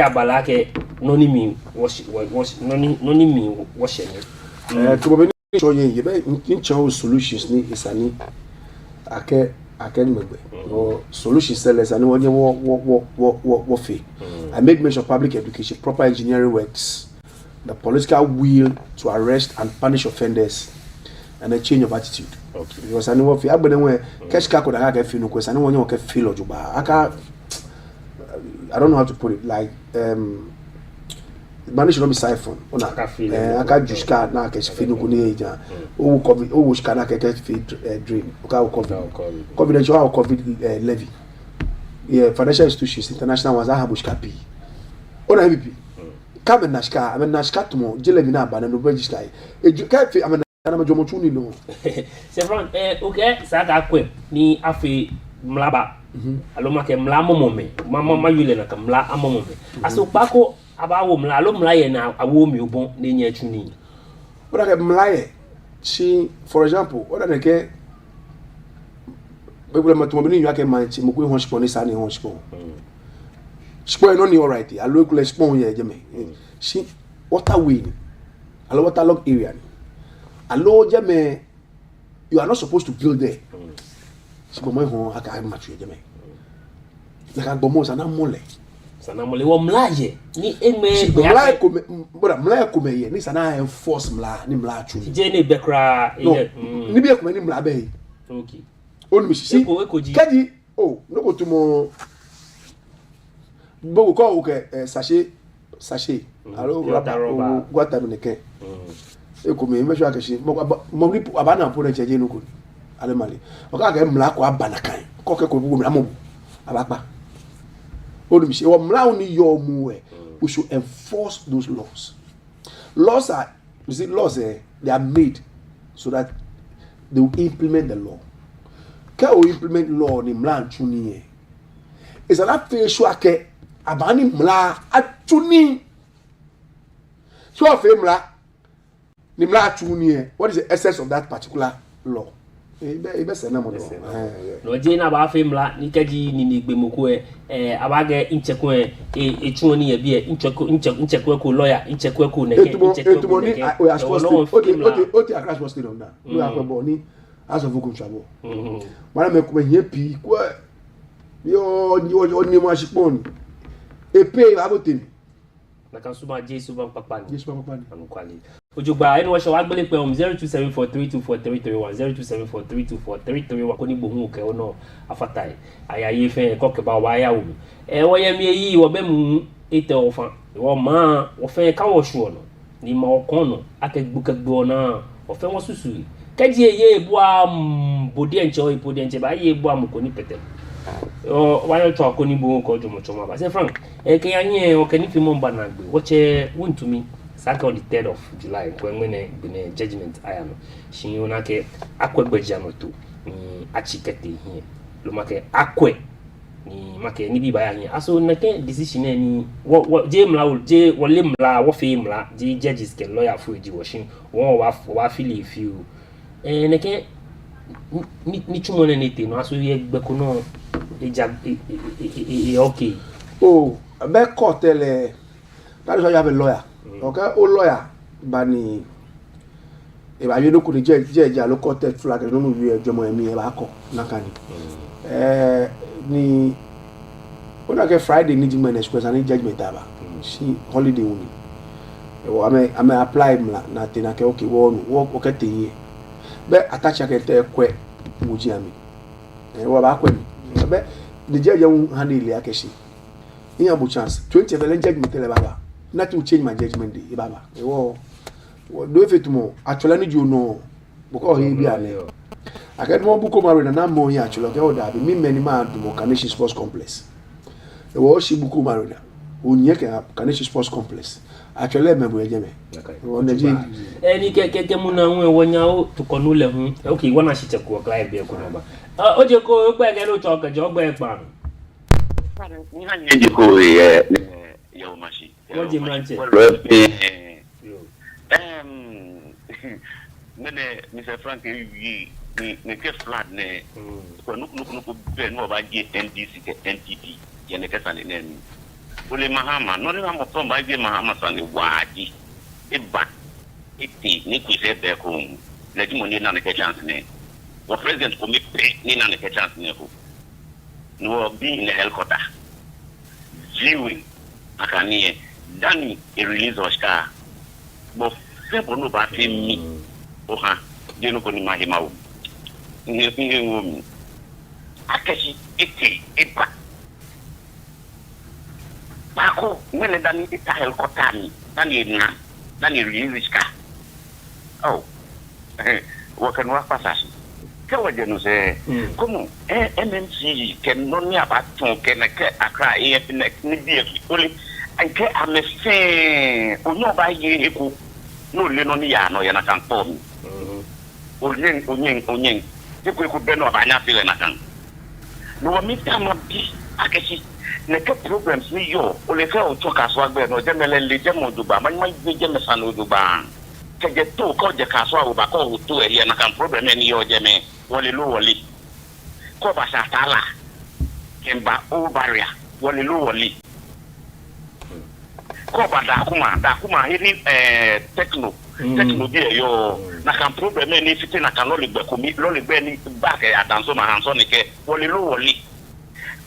abala ke noni mi wash noni mi wash ni to be ni so yen ye be in solutions ni isani megbe or solution sellers and what fee. I make mention of public education, proper engineering works, the political will to arrest and punish offenders, and a change of attitude. Okay. Because I know what I when cash car could have feel no question. I know when you can feel or I don't know how to put it. Like money should not be siphoned. I can't just card now. Cash feel no good. Oh, COVID. Oh, which can I cash feel dream? Okay, confidential COVID levy. Yeah, financial institutions, international ones. I have which capi. Oh, na MVP. Come and Nashka. I mean Nashka tomorrow. Jelebi na ba na no register. You can't feel. I mean na majomo chuni no. Sevron, okay. Saka kwe ni afi mlaba. Aloma ke mla momome. Mama yule na ke mla amomome. Aso bako abawo mla alo mla ye na awo mi obon na nya chuni. Oda ke mla ye. She, for example, oda na ke people matumobini yu ake manchi mo ko hon spon ni sa ni hon spon. Spon no ni alright. Alo ko le spon ye jeme. She waterway. Alo waterlogged area. Alo jeme you are not supposed to build there. Spon mo hon aka match jeme. Naka gbomo sana mole. Sana mole wo mlaje ni eme mlaje ko bora mlaje ko meye ni sana enforce mla ni mla chu. Je ne bekra ni bi ko ni mla be. Okay. On mi si kaji oh no go to mo bo ko ke sachet alo guata mi neke e ko me me sho akashi mo ri abana po na cheje no ko ale mali o ka ke mla ko abana kan ko ke ko bu mla mo abapa on mi si o mla oni yo mu we should enforce those laws. Laws are, you see, laws they are made so that they will implement the law. Can we implement law ni mla chuni is an affair so ake abani mla achuni so affair mla ni mla chuni what is the essence of that particular law? Ebe se na mo no je na ba affair mla ni kaji ni gbemoko abage incheku echuo ni ye bi incheku ko lawyer incheku ko neke incheku ni we are supposed to okay across supposed to na we are for ni as of go chabo mara me ko hie pi ko yo ni mo ashipon epe abotemi na kan suba je suba papa ni anu kwali ojugba eni wo se wa gbele pe 0274324331 0274324331 ko ni gbohun ke ono afatai ayaye fe ko ke ba wa ya wo wo ye mi yi wo be mu ete ofan wo ma wo fe ka wo su ono ni ma okon no akegbu na wo fe wo susu kaji ye bua bodi enche ba ye bua mu ko ni pete wa yo to ko ni bo ko jomo choma ba se frank ke anye o ke ni fi mo mba na gbe wo che wuntumi saka on the 3rd of July ko ngene bene judgment aya no shin yo na ke akwegbeja no to ni achikete hie lo make akwe ni make ni bi ba ya hie aso na ke decision ni wo je mla je wole mla wo fe mla je judges ke lawyer fu ji wo shin wo wa feel if you neke ni chumo ne nete no aso ye gbe ko no eja okay oh be court tele that is why you have a lawyer okay o lawyer bani e ba yedo ko ni je lo court flag no mu wi ejo mo emi e ba ko nakani ni ona ke Friday ni judgment express and judgment aba si holiday woni e am apply na te na ke okay wo okay te yi be attach akete kwe muji ami wo ba kwe be the judge won handle ya keshi in a chance 20 velen judgment le baba nothing will change my judgment day baba wo do if it mo actually ni you know because he be ane aked mo buko marina na mo here actually okay oda be me many man do mo Kaneshi Sports Complex e wo shi buko marina onye ke Kaneshi Sports Complex actually me boy jeme on the jin any ke muna we wonya to konule hu okay wana shi check work live be ko no ba oje ko gbe ge lo choka jo gbe pa ni na ni ko ye mashi oje manche nene Mr. Frank ni ke flat ne ko nuku be no ba je NDC ke NTP ye ne ke sane ne ole mahama no le mo to ba je mahama sane waji e ba iti ni ku se be ko le di mo ni na ne ke chance ne wo president ko mi pre ni na ne ke chance ne ko no be in the helicopter jiwi akanie dani e release Oscar bo se no ba fi mi oha dinu ko ni mahimawo ni ngum akashi iti ipa bako ngene dani ita helikoptani dani release ka oh wakan wa pasasi ke waje no se como MNC que no ni abaton que na ke akra ni bi oli anke amefe onyo ba ye eko no le no ni ya no ya na kan pom onyen eko be no ba nya fele na kan no mi tama bi akesi ne ke problems ni yo o le fe o to ka so agbe no je mele le je mo duba man je me sanu duba ke je to ko je ka so ba ko to e ya na kan problem ni yo je me wole lo wole ko ba sa tala kemba o barrier wole lo wole ko ba da kuma hini techno bi yo na kan problem ni fiti na kan lo le gbe ni back adanso ma hanso ni ke wole lo wole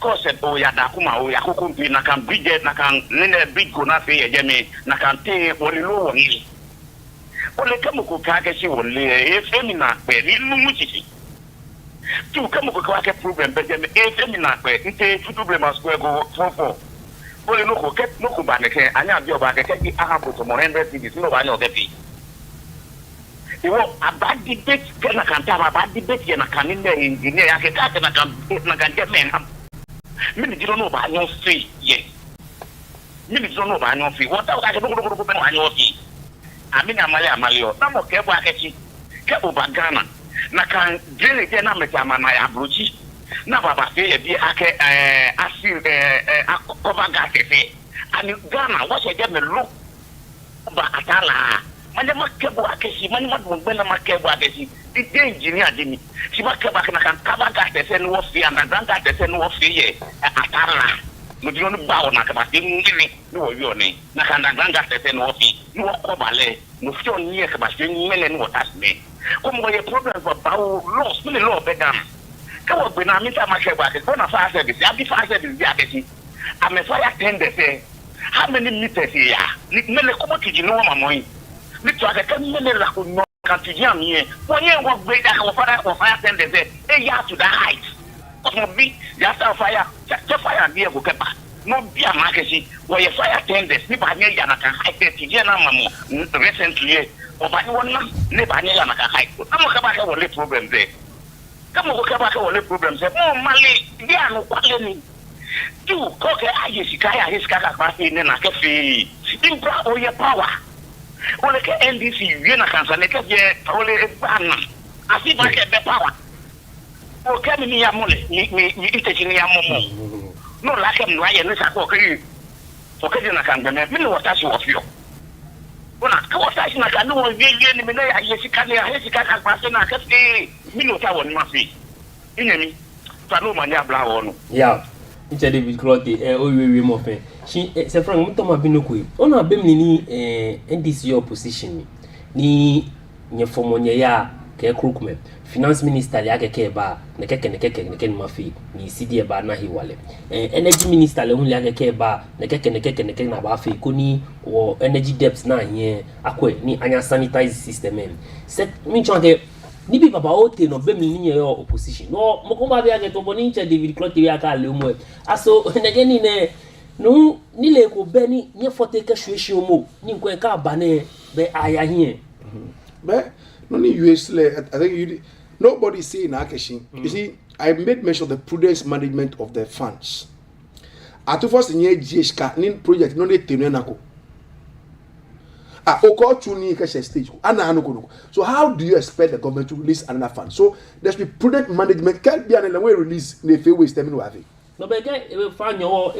ko se o ya da kuma o ya kokon bi na kan bridge na kan nene big go na fe ye jeme na kan te wole lo wole ole kamo ko ka ke si wole e femina pe ni mu chichi tu kamo ko ka ke problem be jeme e femina pe nte tu problem square go fofo ole no ko ba ne ke anya bi oba ke ki aha ko to mo 100 cities no ba nya o ke fi iwo abadi bet ke na kan ta abadi bet ye na kan ni engineer ya ke ka na kan je men am mini jiro no ba nya fi ye mini jiro no ba nya fi wo ta ka ke go be no anya fi amina amali o na mo ke bo akechi ke oba Ghana na kan jere je na metama na ya bruchi na baba fe ye bi ake asil cover gas fe ani Ghana wa se je me lo ba atala manje makebo akeshi manje madumbe na makebo akeshi ide engineer dini si makebo akena kan cover gas fe no fi and gas fe no fi ye atala no di no ba na ka ba ti ngini no yo ni na kan gas fe no fi no ko bale no fi on ni ka ba ti ngele no tas me como ye problem for bawo loss me lo be down ka wo be na mi ta makebo akeshi na fa service ya bi fa service bi akeshi ame fire tender say how many meters here ni mele ko mo kiji no ma moyin ni to aka mele la ko no kan ti jam yen wo yen wo gbe da ko fire tender say e ya to that height ko bi ya ta fire fire bi e ko kepa no bi amakeshi wo ye fire tenders ni ba nye ya na kan height ti je na ma mo recently o ba ni wona ni ba nye ya na kan height na mo ka ba ka wo le problem there kama ko ka ba ka wo le problem say mo mali bi anu kwale ni tu ko ke aye sikaya hiskaka kwa ine na ke fi impra o ye power ole ke NDC wie na kansa ne ke je ole bana asi ba ke be power o ke ni ya mole ni ite ni ya momo no la ke no aye ne sa ko ke o ke na kan gane mi no wata si wo fio ona ka wata si na kan no wie ni me na aye sikaka kwa se na ke fi mi no ta woni ma fi inyemi ta no manya bla wono yeah Mr. David Clotte owewe mo fe shi se frank mo to ma bi no ko ona be mi ni NDC opposition ni nye fomo nye ya ke krokme finance minister ya ke ba ne ke ma fi ni CD ba na hiwale energy minister le hun ya ke ba ne ke na ba fi ko ni wo energy debts na here akwe ni anya sanitize system se mi chonke ni bi baba o te no be mi ni yo opposition no mo ko ba bi age to boni nche David Clotte ya ka le mo aso ne ge ni ne no ni le ko be ni nye fote ke hwehwe mo ni nko ka ba ne be aya here but no ni US I think nobody say in Akeshi you see I made mention of the prudence management of the funds at first in GHK ni project no dey tenu na ko stage. So how do you expect the government to release another fund? So there should be prudent management. Can't be an way release in a few ways. No, but if I know,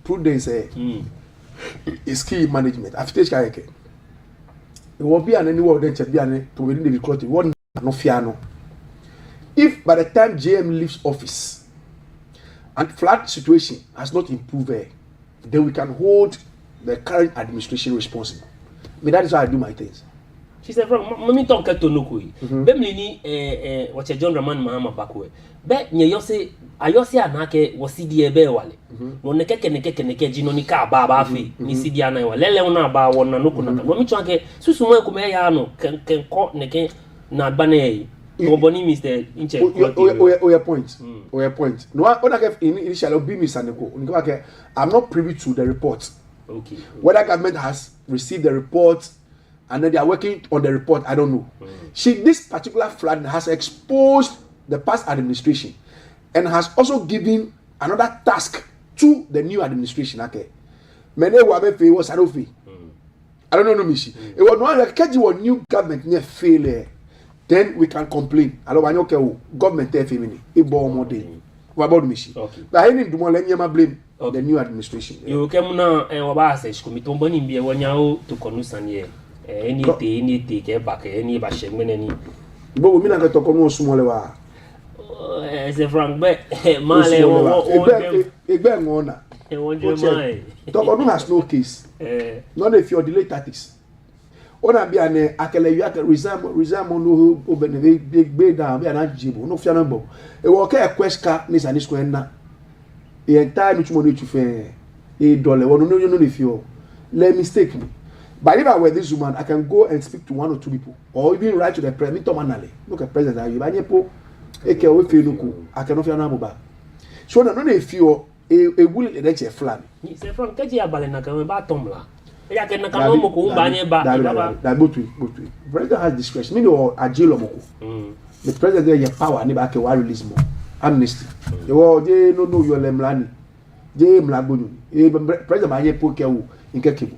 prudence is key management. After this, it won't be an anywhere then to be an providing the recruiting. One no fiano. If by the time JM leaves office and flood situation has not improved, then we can hold the current administration responsible. But that is how I do my things. She said, "Mommy talk to Nokui. Bemini, what a John Raman Mahama Bakwe. Bet near Yossi, Ayosia Nake was CDA Bewale. No neke Ginonica Babafi, ni Sidiana, Leona Ba, one Nanukuna. Mommy Chanke, Susuma Kumayano, can court Neke Nabane. Nobody missed the inch. Your point. Your point. No, what I have initially be Miss Saneko. I'm not privy to the report. Okay. Whether government has received the report and then they are working on the report, I don't know. This particular flood has exposed the past administration and has also given another task to the new administration. Okay. Many wabe was I don't know, Michi. It was not like new government near failure. Then we can complain. Alors, I know government femini. It bore more day. What about Michi? But I didn't do more than blame the new administration. You came now and Wabas, Committee Bonnie be one year to Conusanye. Any day, back any bashing any. But we mean I talk almost smaller. As a frank bet, Male, Tokono has no case. Not if you're delayed tactics. Ona bi ane akele yu akele resign no obeneve big down bi ana jibo no fia number e wo ka equesca ni sanis ko na e entire no tumo no tufe e dole wono no no fio let mistake me but if I were this woman I can go and speak to one or two people or even write to the president manale look at president ayu ba nyepo e ke we feel no ku akeno fia na moba so no fio e wuli e dey flan ni se from keji abale na kan ba tomla. That president has discretion. Me no agile moko. The president has power. Ni ba ke wa release more amnesty. They no your lemlani. They mlagbonu. President ma ye po ke wo nke kibu.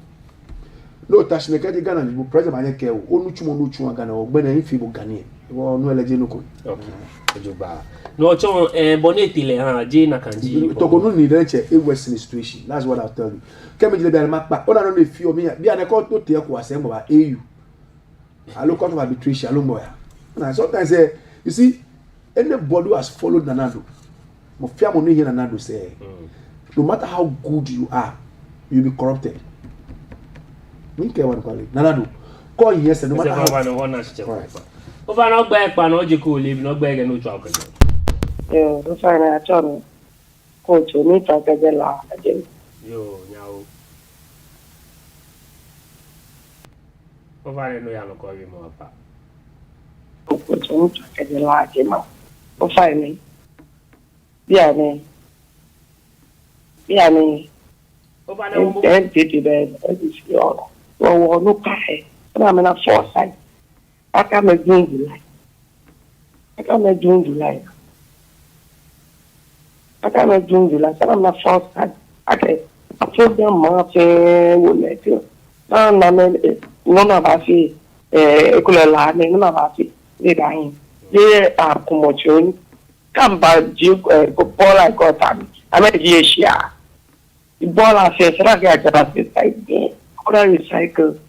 No touch ne ke Ghana ni president ma ye ke wo. Onu chumo no chuwa Ghana o gbe na yin fi bo Ghana. Wo no eleje no ko. Okay. Ojoba. No chon bonnet le ha je na kanji. Tokono ni denche a western situation. That's what I'll tell you. Kemi jile be map back. Ona no dey feel me. Bi an court no te ko asembo ba AU. I look out of arbitration alone boy. And sometimes you see anybody who has followed Nanado. Mo fia mo no hear Nanado say no matter how good you are, you'll be corrupted. Me care what call it. Nanado. Call yes no matter how over no back pa no jiku live no back no twa ko. No fine na chon. Coach ni ta ka jela ajen. Yo nyao. Over no ya no ko wi mo pa. Coach ni ta ka jela ajen ma. O fine. Bia ni. Over no mo. En titi be e dis yo. Wo no ka he. Na me na foresight. I can't make July. So I'm not forced. Okay. I told them, none of us see Ekulala, none of us see dying. They are promotion. Come back, ball I got time. I made Asia. The ball I said, I got recycle.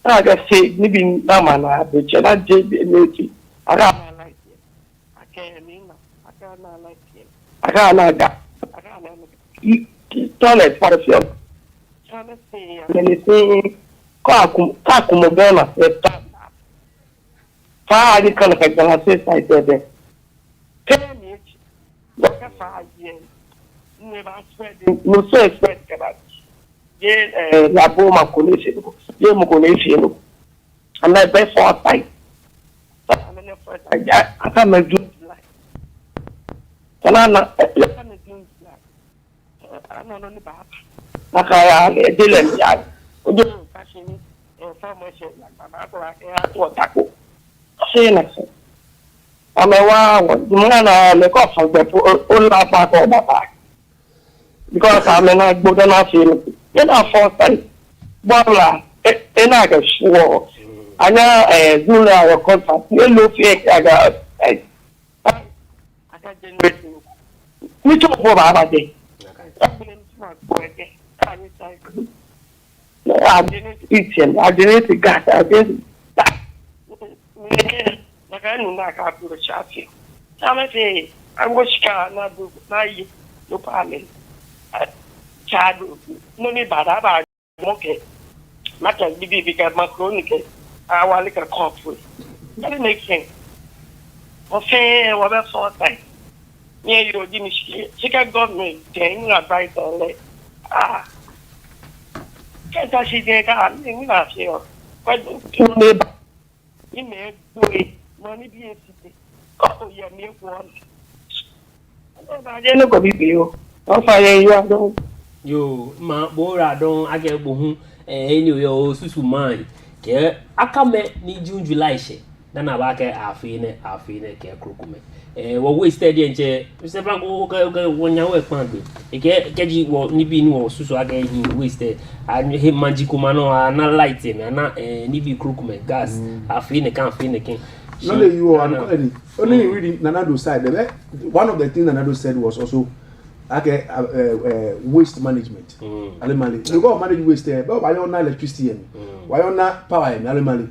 I just say, maybe Namana, the Chela J. I can't like it. I can't like it. I can't like that. I can't like it. Toilet for the field. I'm saying, Kakumobella, far the color like the assist I said. 10 years, what a 5 years. Never spread, no so spread. La bomba conhece, eu me conheço, and I best for a fight. I can't make do like. And I'm not do like. I'm not only bad. Like I didn't yet. Do fashion information like my brother, I to tackle. Say next. I'm a wow, the man make off of the old back or back. Because I'm not good enough. You know, foresight. Bola, and I got sure. I know Zula or contact. You look like I got generating. We talk about it. I didn't eat him. I didn't gas. I didn't. Like I know not how to chat you. I'm saying, I was scared not to buy no parliament. Child, no need bad. Okay. Matter maybe because my chronic, I want like a coffee. That makes sense. Okay, what about for time? Yeah, you didn't check out government, then advice on it. Can't I see the guy? I'm not here. But you may do it. Money be a city. Oh, yeah, me one. I didn't go with you. I'll fire you. I don't. Yo, ma bora don age bohu anyway o susu man ke akame ni June July she na na ba ke afi ne ke krokume wo waste dey nche se bra ko wonya we pan gbe ke keji wo ni bi ni wo susu age hin waste he magic ma no na light me na ni bi krokume gas afi ne kan no le you are only reading Nanado side. One of the things Nanado said was also waste management. Alemali. You go manage waste there, but why not electricity? Why not power? Alemali.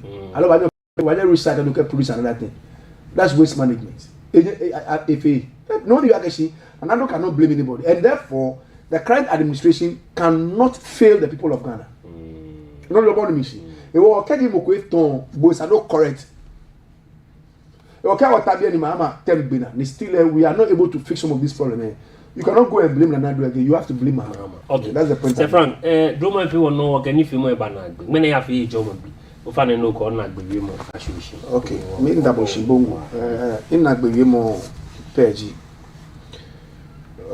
Why not recycle and produce another thing? That's waste management. If no, you actually, Nanado cannot blame anybody, and therefore the current administration cannot fail the people of Ghana. No, the body mission. It will catch him with ton, boys are not correct. Okay, what Tabi and Mama tell Bina, still we are not able to fix some of these problems. You cannot go and blame Nanado again. You have to blame her. Okay, that's the point. Sir Frank, Droma if you want know can you feel more about when I have a job be. We find no corner be more association. Okay, me ndabo shibongo. Ina be more page.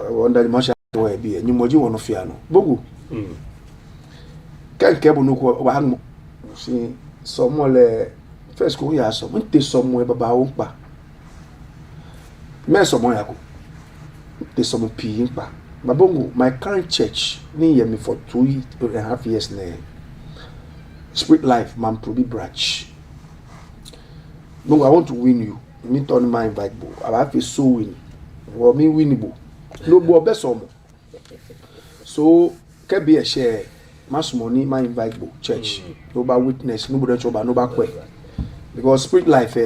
Wonder the masha we be. Nyumoji wono fia no. Bogu. Kan kebo no ko wa hang si so mo le first ko ya so. Nte so mo e baba o pa. Me so mo ya ko. There's some people. Babongo, my current church, near me for 2.5 years now. Spirit Life, man, Probi branch. Bongo, I want to win you. Me turn my invite bo. I have to so win. Well, me win bo. No bo best omo. So, can be a share. Mass money, my invite bo church. No ba witness, no bo choba, no ba kwe. Because Spirit Life,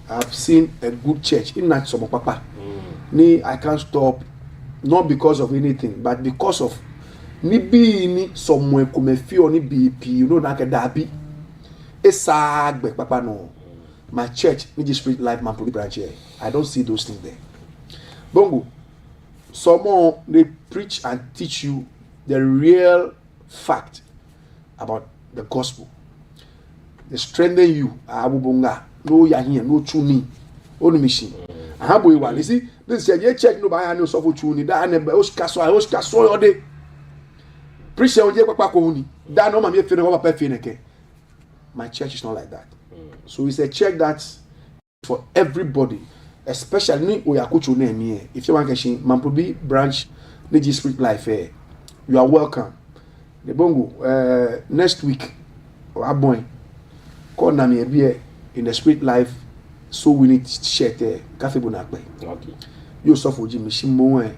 I've seen a good church in that some papa. I can't stop, not because of anything, but because of ni be somewhere come feel ni BP, you know, like a dabi. Esagbe papa no. My church, me just Spirit Life man branch here. I don't see those things there. Bongo, someone they preach and teach you the real fact about the gospel. They strengthen you. Abubunga, no yahin, no chuni, only machine. You see, this is a check no by no so for tuni that and Oscar your day. Preach on your papa koni. That no man feel over perfect. My church is not like that. So it's a church that's for everybody, especially we are coach name here. If you want to see Mamprobi branch, Niji Spirit Life here, you are welcome. The bongo next week, our boy, call Nami here in the Spirit Life. So we need shirt cafe bonakbe. Okay. You suffer Jimmy Shimbo.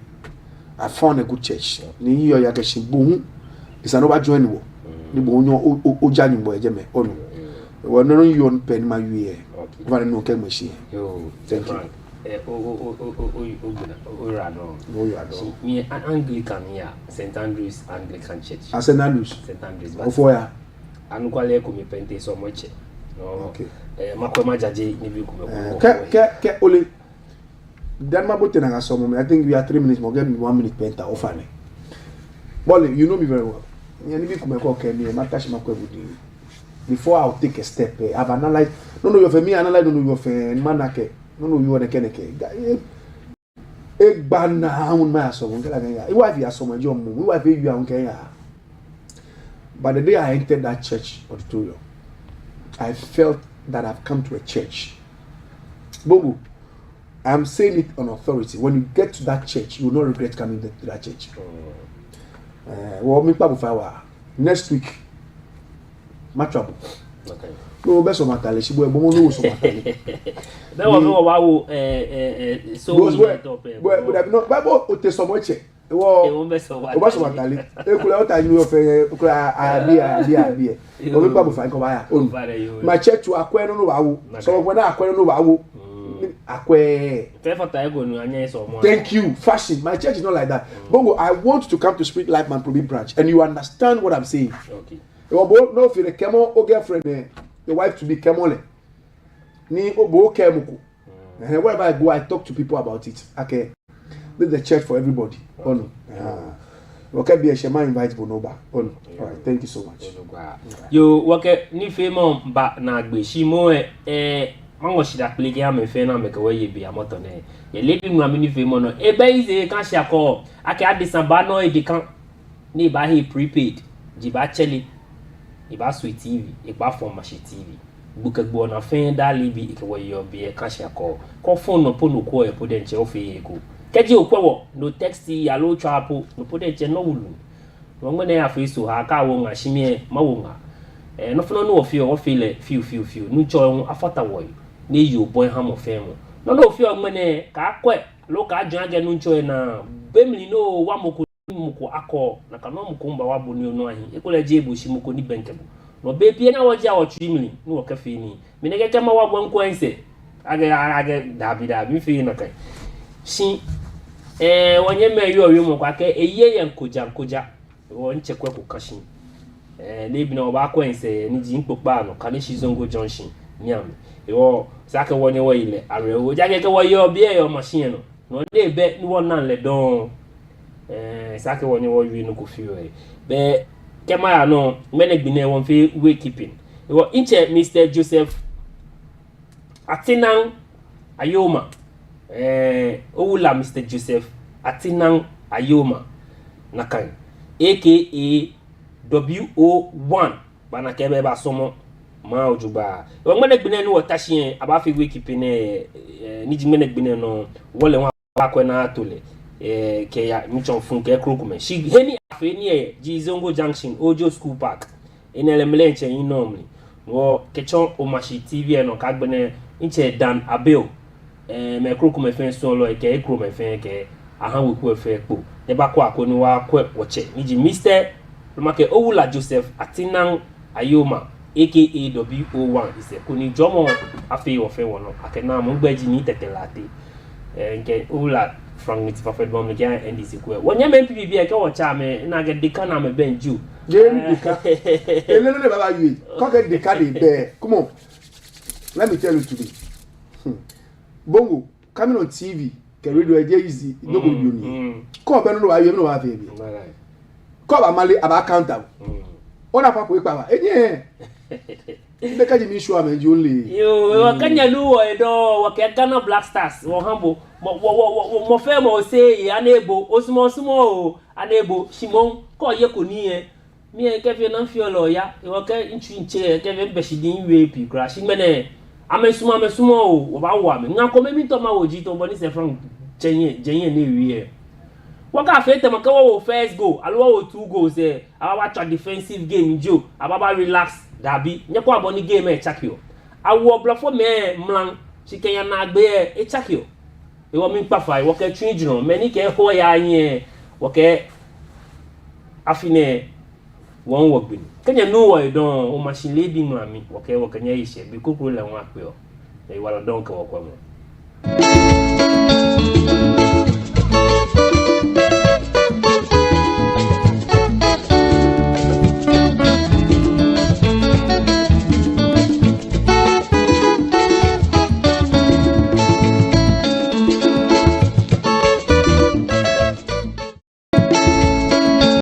I found a good church. Ni yo ya kashimbo. It's another join wo. Ni bo nyo o jani bo ejeme onu. We no you on pen ma wie. Okay. Vale no ke machine. Yo, thank you. So me Anglican here, St Andrews Anglican Church. St Andrews. St Andrews. Ofo ya. Anu kwale ko mi pente so much. No. Okay. Makoma jaji ni bi kume. Ke ole. Dan mabote na ngasomo. I think we are 3 minutes more. Give me 1 minute penta ofane. Bole, you know me very well. Ni bi kume ko ke me matashi makwebudi. Before I'll take a step, I've analyzed. No, you're for me. Analyze. No, you're for manake. No, you are the keneke. Bana un ma so ngela ganya. Iwa via so majo mu. Iwa via you an kenya. But the day I entered that church auditorium, I felt that I've come to a church. Bogu, I'm saying it on authority. When you get to that church, you will not regret coming to that church. Next week, matchable. Okay. No best of matale shi boy bomo no so matale. That was no wa so but I no Bible o te so much. Wo best of matale. E kula o ta ni o fe kula abi. O be Bible fa ko ba ya. Ma check to akwe no wa wo. So when akwe no wa wo. Akwe. Thank you. Fashion. My church is not like that. Bongo, I want to come to Spirit Life Man Probi branch, and you understand what I'm saying. Okay. You no if the kemo o girlfriend, the wife to be kemole. Ni obo kemuku. And wherever I go, I talk to people about it. Okay. This is the church for everybody. Oh no. Okay, be a shema invite Bonoba. Oh no. All right. Thank you so much. You okay? Ni femo ba na gbe shi mo mango shida plege ya me fe na me ka waye bi amoto ne ye Leebi Ŋulami ni fe mo no e ba ize kan sha ko ake adisamba no e di kan ni ba he prepaid ji ba cheli e ba sweet tv e ba form machi tv buka gbo na fe da Leebi e ka waye obi e kan sha ko phone no po no ko e po de nche o fe ye ko keji okwo no text ya lo chapo no po de nche no wulu no ngene ya fe so ha ka wo nga shimie ma wo nga no flo no o fe le fiu no cho afata wo ni you boy ham of fame no fi ogbene ka kwe lo ka jan age nu ncho na bemli no wa moko akọ na ka no moko mba wa boni onu ahi ekola je ebo shi moko ni benkebu no be pie na waje awo trimili ni wo ka fe ni me ne keke ma wa gbo nko ense age dabi fe na kai shi wonye me yo mo kwa ke eye ye nkoja wo nchekwe ku kashin Leebi na oba kwa ense ni ji nkpokpa no ka ni Shizongo Junction niam yo saka wonye wo ile arewo jage ke wo yo bi e yo machine no de be ni won nan le don saka wonye wo wi no ko fi we be kema no mene gbine won fi we keeping yo inche Mr. Joseph Atinan Ayoma owula Mr. Joseph Atinan Ayoma nakan aka WO1 bana kebe ba somo ma ojuba o ngene gbine ni wotashien aba fi we keeping ni jimene gbine no wole wa akwe na tole ke ya michon fun ke krokume shi heni afi ni Shizongo Junction Ojo School Park enele mlenche inomli wo kechon o machi tv no ka gbine inche Dan Abel me krokume fen so lo ke krokume fen ke ahan we ku fe po ne ba kwa akoni wa kwe woche ni ji Mr. Lumake owula Joseph Atinan Ayoma aka WO1 ise kuni jomo afi wo fe wono akena mo gbaji ni tetelate nke owula from nit fa fe bom ngia NDC ku wonya me PPB e ke wo cha me na ge deka na me benju je deka elele ne baba yu ko ke deka de be come on let me tell you today bongo coming on TV ke radio eje easy no go you ni ko be no wa yu no wa fe bi ko ba male aba counter ona papo ipa wa enye beka ji mi show am enje only yo wakanya luwo edo wakekana Black Stars wo hambo mo fe mo se anebo osimo o anebo Shimon ko ye ko ni e mi e ke fi na fi olo ya e wo ke nchu nche ke be beshidin we pi crash ngene amesumo o wo ba wa mi ngan ko me mi to ma woji to bo ni se from jenye ni wi e waka fete maka wo first goal alwa wo 2 goals awa cha defensive game jo ababa relax dabi nyeko aboni game e chakio awo blafo me mlan chikenya na agbe e chakio e wo mi pafa wo ke twin juno meni ke ho ya anye wo ke afine won wo gbin kenya no wo don o machine Leebi Ŋulami wo ke nya ise bi kokoro le won ape o e wala don ke wo kwa mo